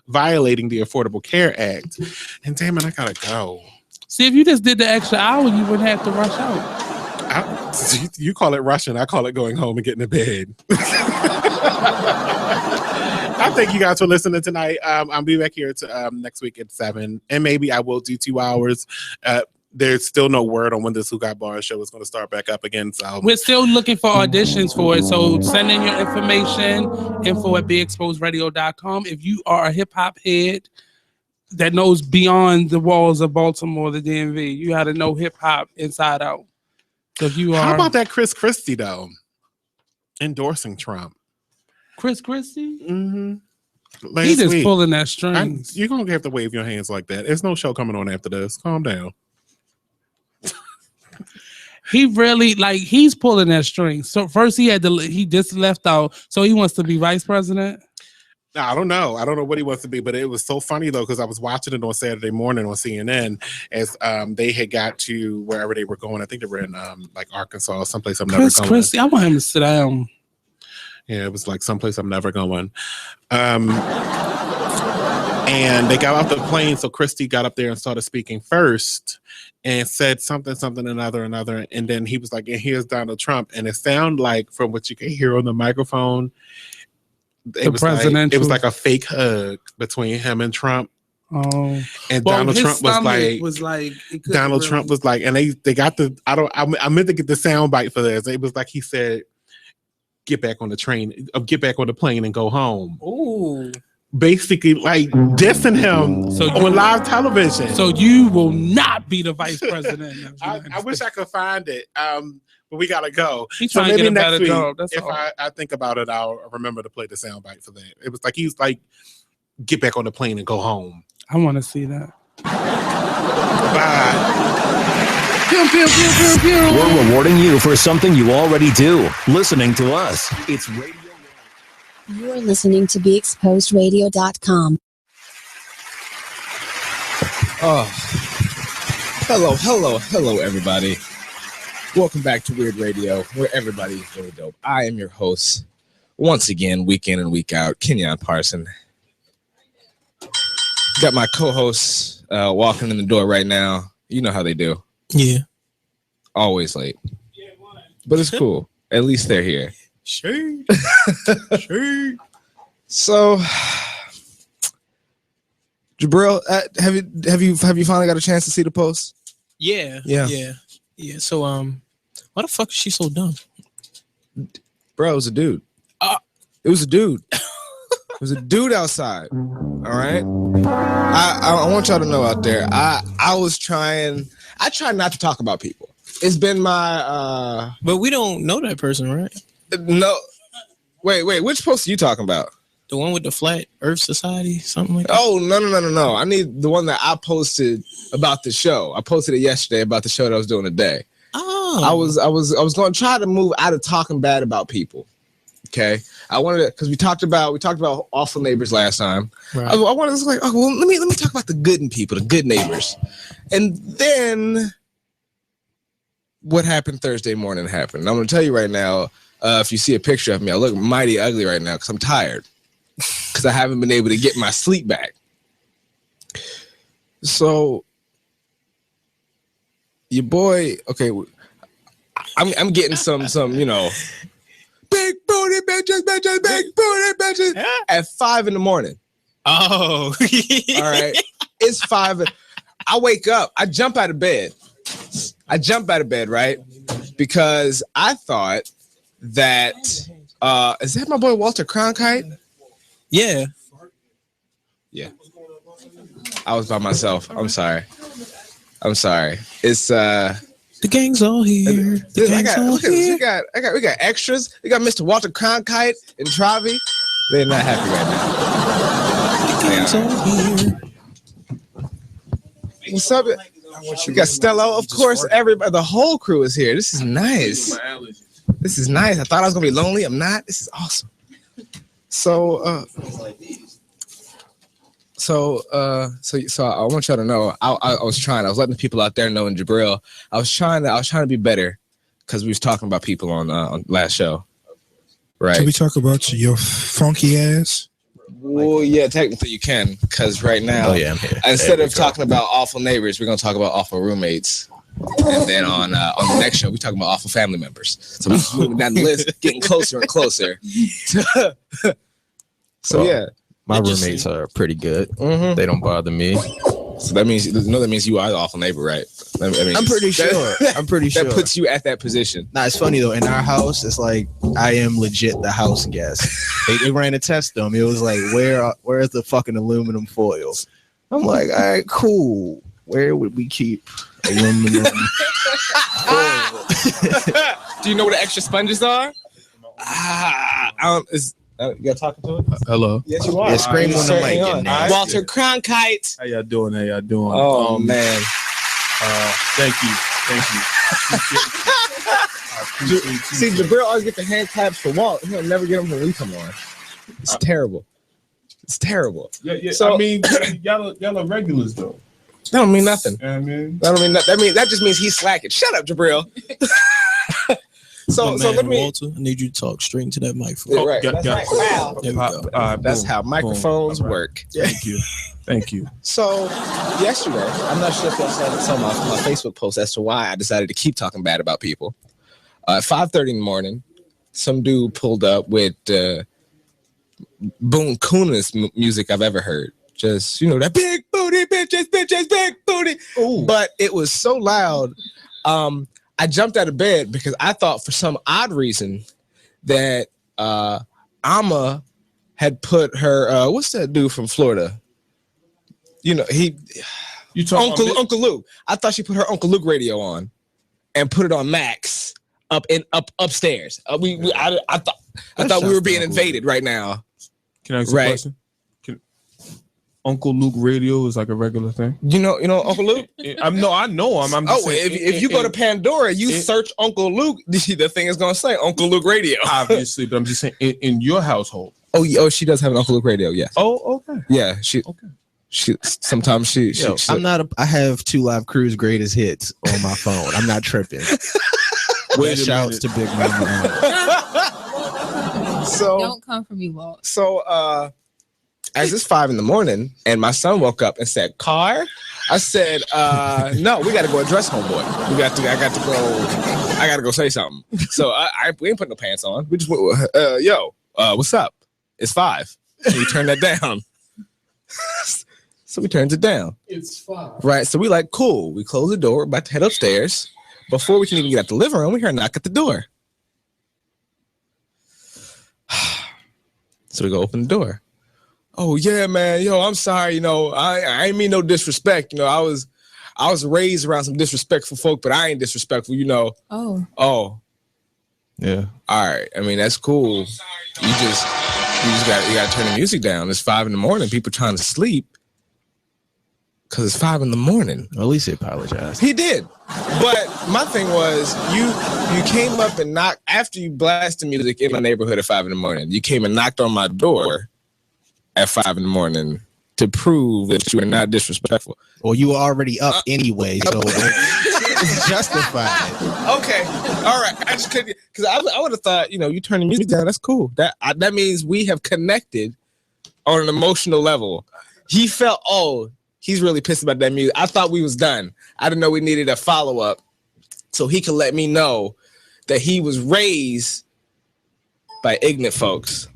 violating the Affordable Care Act. And damn it, I gotta go. See, if you just did the extra hour, you wouldn't have to rush out. You call it rushing. I call it going home and getting to bed. I thank you guys for listening tonight. I'll be back here next week at 7, and maybe I will do 2 hours. There's still no word on when this Who Got Bars show is going to start back up again. So we're still looking for auditions for it. So send in your information, info@beexposedradio.com. If you are a hip hop head that knows beyond the walls of Baltimore, the DMV, you got to know hip hop inside out. So if you are, how about that Chris Christie though, endorsing Trump? Chris Christie? Mm-hmm. He just pulling that string. You're gonna have to wave your hands like that. There's no show coming on after this. Calm down. He really he's pulling that string. So first he just left out. So he wants to be vice president. I don't know. I don't know what he wants to be, but it was so funny though, because I was watching it on Saturday morning on CNN as they had got to wherever they were going. I think they were in Arkansas, someplace I'm never going. Christie, I want him to sit down. Yeah, it was like someplace I'm never going. And they got off the plane, so Christie got up there and started speaking first and said something, another, and then he was like, and here's Donald Trump. And it sounded like, from what you can hear on the microphone, it was like a fake hug between him and Trump. Oh, and Donald Trump was like, and they got I meant to get the sound bite for this. It was like he said, get back on the train, get back on the plane and go home. Ooh. basically like dissing him on live television. So you will not be the vice president. I wish I could find it. But we gotta go. He's So trying to maybe get a next better week, job. That's if all. I think about it, I'll remember to play the soundbite for that. It was like he's like, get back on the plane and go home. I want to see that. Bye. We're rewarding you for something you already do. Listening to us. It's radio. You are listening to BeExposedRadio.com. Oh, hello, everybody. Welcome back to Weird Radio, where everybody is really dope. I am your host, once again, week in and week out, Kenyon Parson. Got my co-hosts walking in the door right now. You know how they do. Yeah. Always late. But it's cool. At least they're here. Sure. So, Jabril, have you finally got a chance to see the post? Yeah. So why the fuck is she so dumb? Bro, it was a dude. It was a dude. It was a dude outside. All right. I want y'all to know out there. I try not to talk about people. It's been my But we don't know that person, right? No. Wait, which post are you talking about? The one with the Flat Earth Society, something like that? Oh, no. I need the one that I posted about the show. I posted it yesterday about the show that I was doing today. Oh. I was going to try to move out of talking bad about people. Okay, I wanted to, because we talked about awful neighbors last time. Right. I wanted to like, oh well, let me talk about the good in people, the good neighbors, and then what happened Thursday morning happened. And I'm going to tell you right now. If you see a picture of me, I look mighty ugly right now because I'm tired, because I haven't been able to get my sleep back. So, your boy, okay, I'm getting some big booty bitches, big booty bitches at 5 a.m. Oh, all right. It's 5. I wake up. I jump out of bed, right? Because I thought that is that my boy Walter Cronkite? Yeah. I was by myself. I'm sorry. It's the gang's all here. We got extras. We got Mr. Walter Cronkite and Travi. They're not happy right now. The gang's all here. What's up? We got Stello. Of course, everybody, the whole crew is here. This is nice. I thought I was gonna be lonely. I'm not. This is awesome. So I want y'all to know. I was letting the people out there know in Jabril. I was trying to be better because we was talking about people on last show. Right. Can we talk about your funky ass? Well, yeah, technically you can, because right now, I'm here. Instead of talking about awful neighbors, we're gonna talk about awful roommates. And then on the next show, we talk about awful family members. So we're just moving down the list, getting closer and closer. Yeah, my roommates are pretty good. Mm-hmm. They don't bother me. So that means you are the awful neighbor, right? I'm pretty sure. That puts you at that position. Nah, it's funny though. In our house, it's like I am legit the house guest. They ran a test on me. It was like, where's the fucking aluminum foil? I'm like, all right, cool. Where would we keep aluminum foil? Do you know what the extra sponges are? You got talking to it? Hello. Yes, you are. Yeah, scream on the mic. Walter Cronkite. How y'all doing? Oh man. Thank you. See, Jabril always get the hand claps for Walt. He'll never get them when we come on. It's terrible. Yeah. So, I mean, y'all are regulars though. That don't mean nothing. I mean, that just means he's slacking. Shut up, Jabril. So let me. Walter, I need you to talk straight into that microphone. Yeah, right. That's how microphones work. Thank you. So yesterday, I'm not sure if y'all saw my Facebook post as to why I decided to keep talking bad about people. At 5:30 in the morning, some dude pulled up with boom coolest music I've ever heard. Just that big booty bitches, big booty. Ooh. But it was so loud. I jumped out of bed because I thought for some odd reason that Amma had put her what's that dude from Florida? You know, Uncle Luke. I thought she put her Uncle Luke radio on and put it on max upstairs. I thought we were being invaded right now. Can I ask a question? Uncle Luke radio is like a regular thing. You know Uncle Luke? I know him. I'm just saying, if you go to Pandora, you search Uncle Luke, the thing is gonna say Uncle Luke radio. Obviously, but I'm just saying in your household. Oh, she does have an Uncle Luke radio. Yes. Oh, okay. Yeah, she sometimes she. I have 2 Live Crew's greatest hits on my phone. I'm not tripping. Shouts to Big Mama. So don't come for me, Walt. So as it's 5 a.m. and my son woke up and said, "Car," I said, "No, we got to go address homeboy. I got to go say something." So we ain't putting no pants on. We just went, what's up? It's 5. So we turn that down. So we turned it down. It's 5. Right. So we like, cool. We close the door, about to head upstairs. Before we can even get out the living room, we hear a knock at the door. So we go open the door. Oh yeah, man. Yo, I'm sorry. You know, I ain't mean no disrespect. You know, I was raised around some disrespectful folk, but I ain't disrespectful. You know. Oh. Yeah. All right. I mean, that's cool. You got to turn the music down. It's 5 a.m. People trying to sleep because it's 5 a.m. Well, at least he apologized. He did. But my thing was, you came up and knocked after you blasted music in my neighborhood at 5 a.m. You came and knocked on my door at 5 a.m. to prove that you were not disrespectful. Well, you were already up anyway, so it's justified. Okay, all right. I just couldn't, because I would have thought, you know, you turn the music down. That's cool. That means we have connected on an emotional level. He felt, he's really pissed about that music. I thought we was done. I didn't know we needed a follow up, so he could let me know that he was raised by ignorant folks.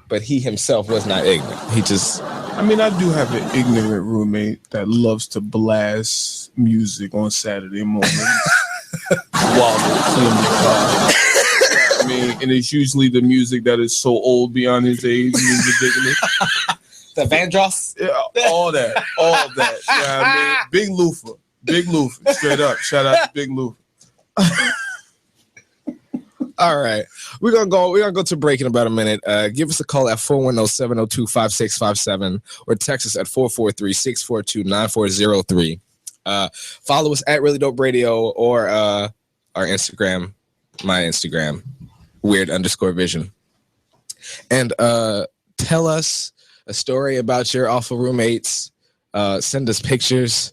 But he himself was not ignorant. He just... I mean, I do have an ignorant roommate that loves to blast music on Saturday mornings while they're cleaning the car. I mean, and it's usually the music that is so old beyond his age. He's ridiculous. The Vandross? Yeah, all that. You know what I mean? Big Luther. Straight up. Shout out to Big Luther. All right. We're gonna go to break in about a minute. Give us a call at 410-702-5657 or text us at 443-642-9403. Follow us at Really Dope Radio or our Instagram, my Instagram, weird_vision. And tell us a story about your awful roommates. Send us pictures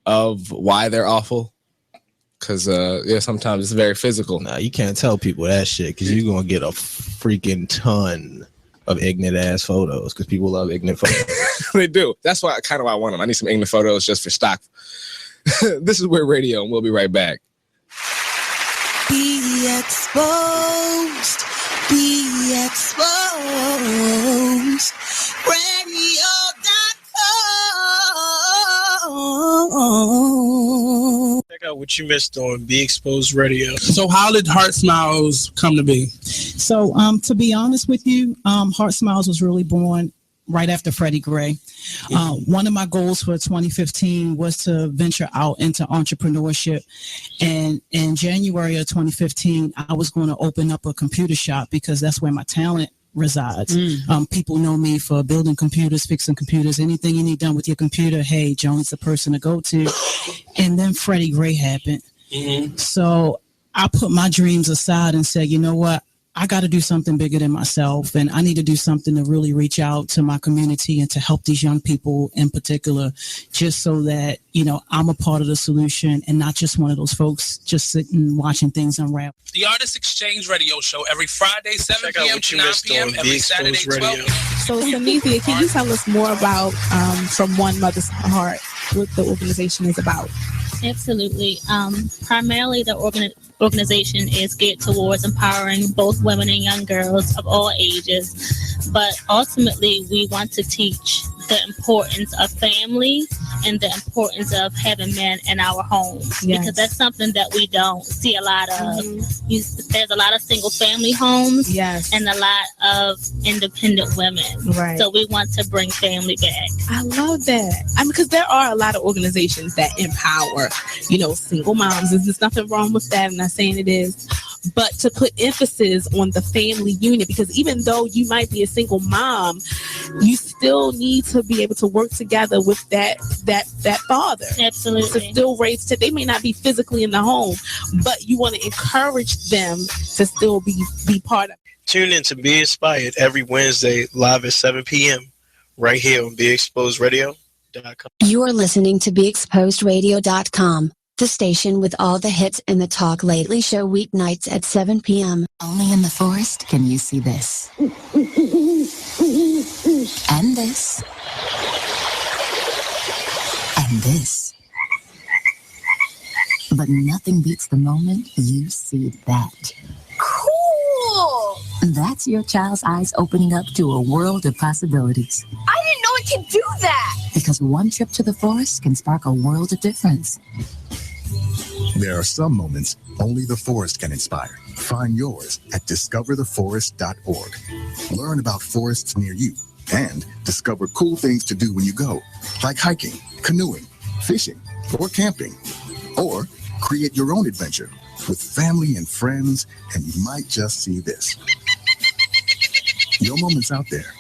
of why they're awful. Because sometimes it's very physical. Nah, you can't tell people that shit because you're gonna get a freaking ton of ignorant ass photos because people love ignorant photos. They do. That's why I want them. I need some ignorant photos just for stock. This is Weird Radio, and we'll be right back. Be exposed. Be exposed. Radio.com. Check out what you missed on Be Exposed Radio. So how did Heart Smiles come to be? So to be honest with you, Heart Smiles was really born right after Freddie Gray. One of my goals for 2015 was to venture out into entrepreneurship. And in January of 2015, I was going to open up a computer shop because that's where my talent resides. People know me for building computers, fixing computers, anything you need done with your computer. Hey, Joan's the person to go to. And then Freddie Gray happened. So I put my dreams aside and said, you know what? I got to do something bigger than myself, and I need to do something to really reach out to my community and to help these young people in particular, just so that, you know, I'm a part of the solution and not just one of those folks just sitting watching things unravel. The Artist Exchange Radio Show every Friday, 7 p.m. to 9 p.m. every Saturday, 12 p.m. So, Samithia, can you tell us more about From One Mother's Heart, what the organization is about? Absolutely. Primarily, the organization is geared towards empowering both women and young girls of all ages. But ultimately, we want to teach the importance of family and the importance of having men in our home, because that's something that we don't see a lot of. There's a lot of single family homes, and a lot of independent women. Right. So we want to bring family back. I love that. I mean, because there are a lot of organizations that empower, you know, single moms. There's nothing wrong with that. I'm not saying it is. But to put emphasis on the family unit, because even though you might be a single mom, you still need to be able to work together with that father. Absolutely. To still raise they may not be physically in the home, but you want to encourage them to still be part of it. Tune in to Be Inspired every Wednesday live at 7 p.m. right here on BeExposedRadio.com. You are listening to BeExposedRadio.com, the station with all the hits in the Talk Lately show weeknights at 7 p.m. Only in the forest can you see this. And this. And this. But nothing beats the moment you see that. Cool! That's your child's eyes opening up to a world of possibilities. I didn't know it could do that! Because one trip to the forest can spark a world of difference. There are some moments only the forest can inspire. Find yours at discovertheforest.org. Learn about forests near you and discover cool things to do when you go, like hiking, canoeing, fishing, or camping. Or create your own adventure with family and friends, and you might just see this. Your moment's out there,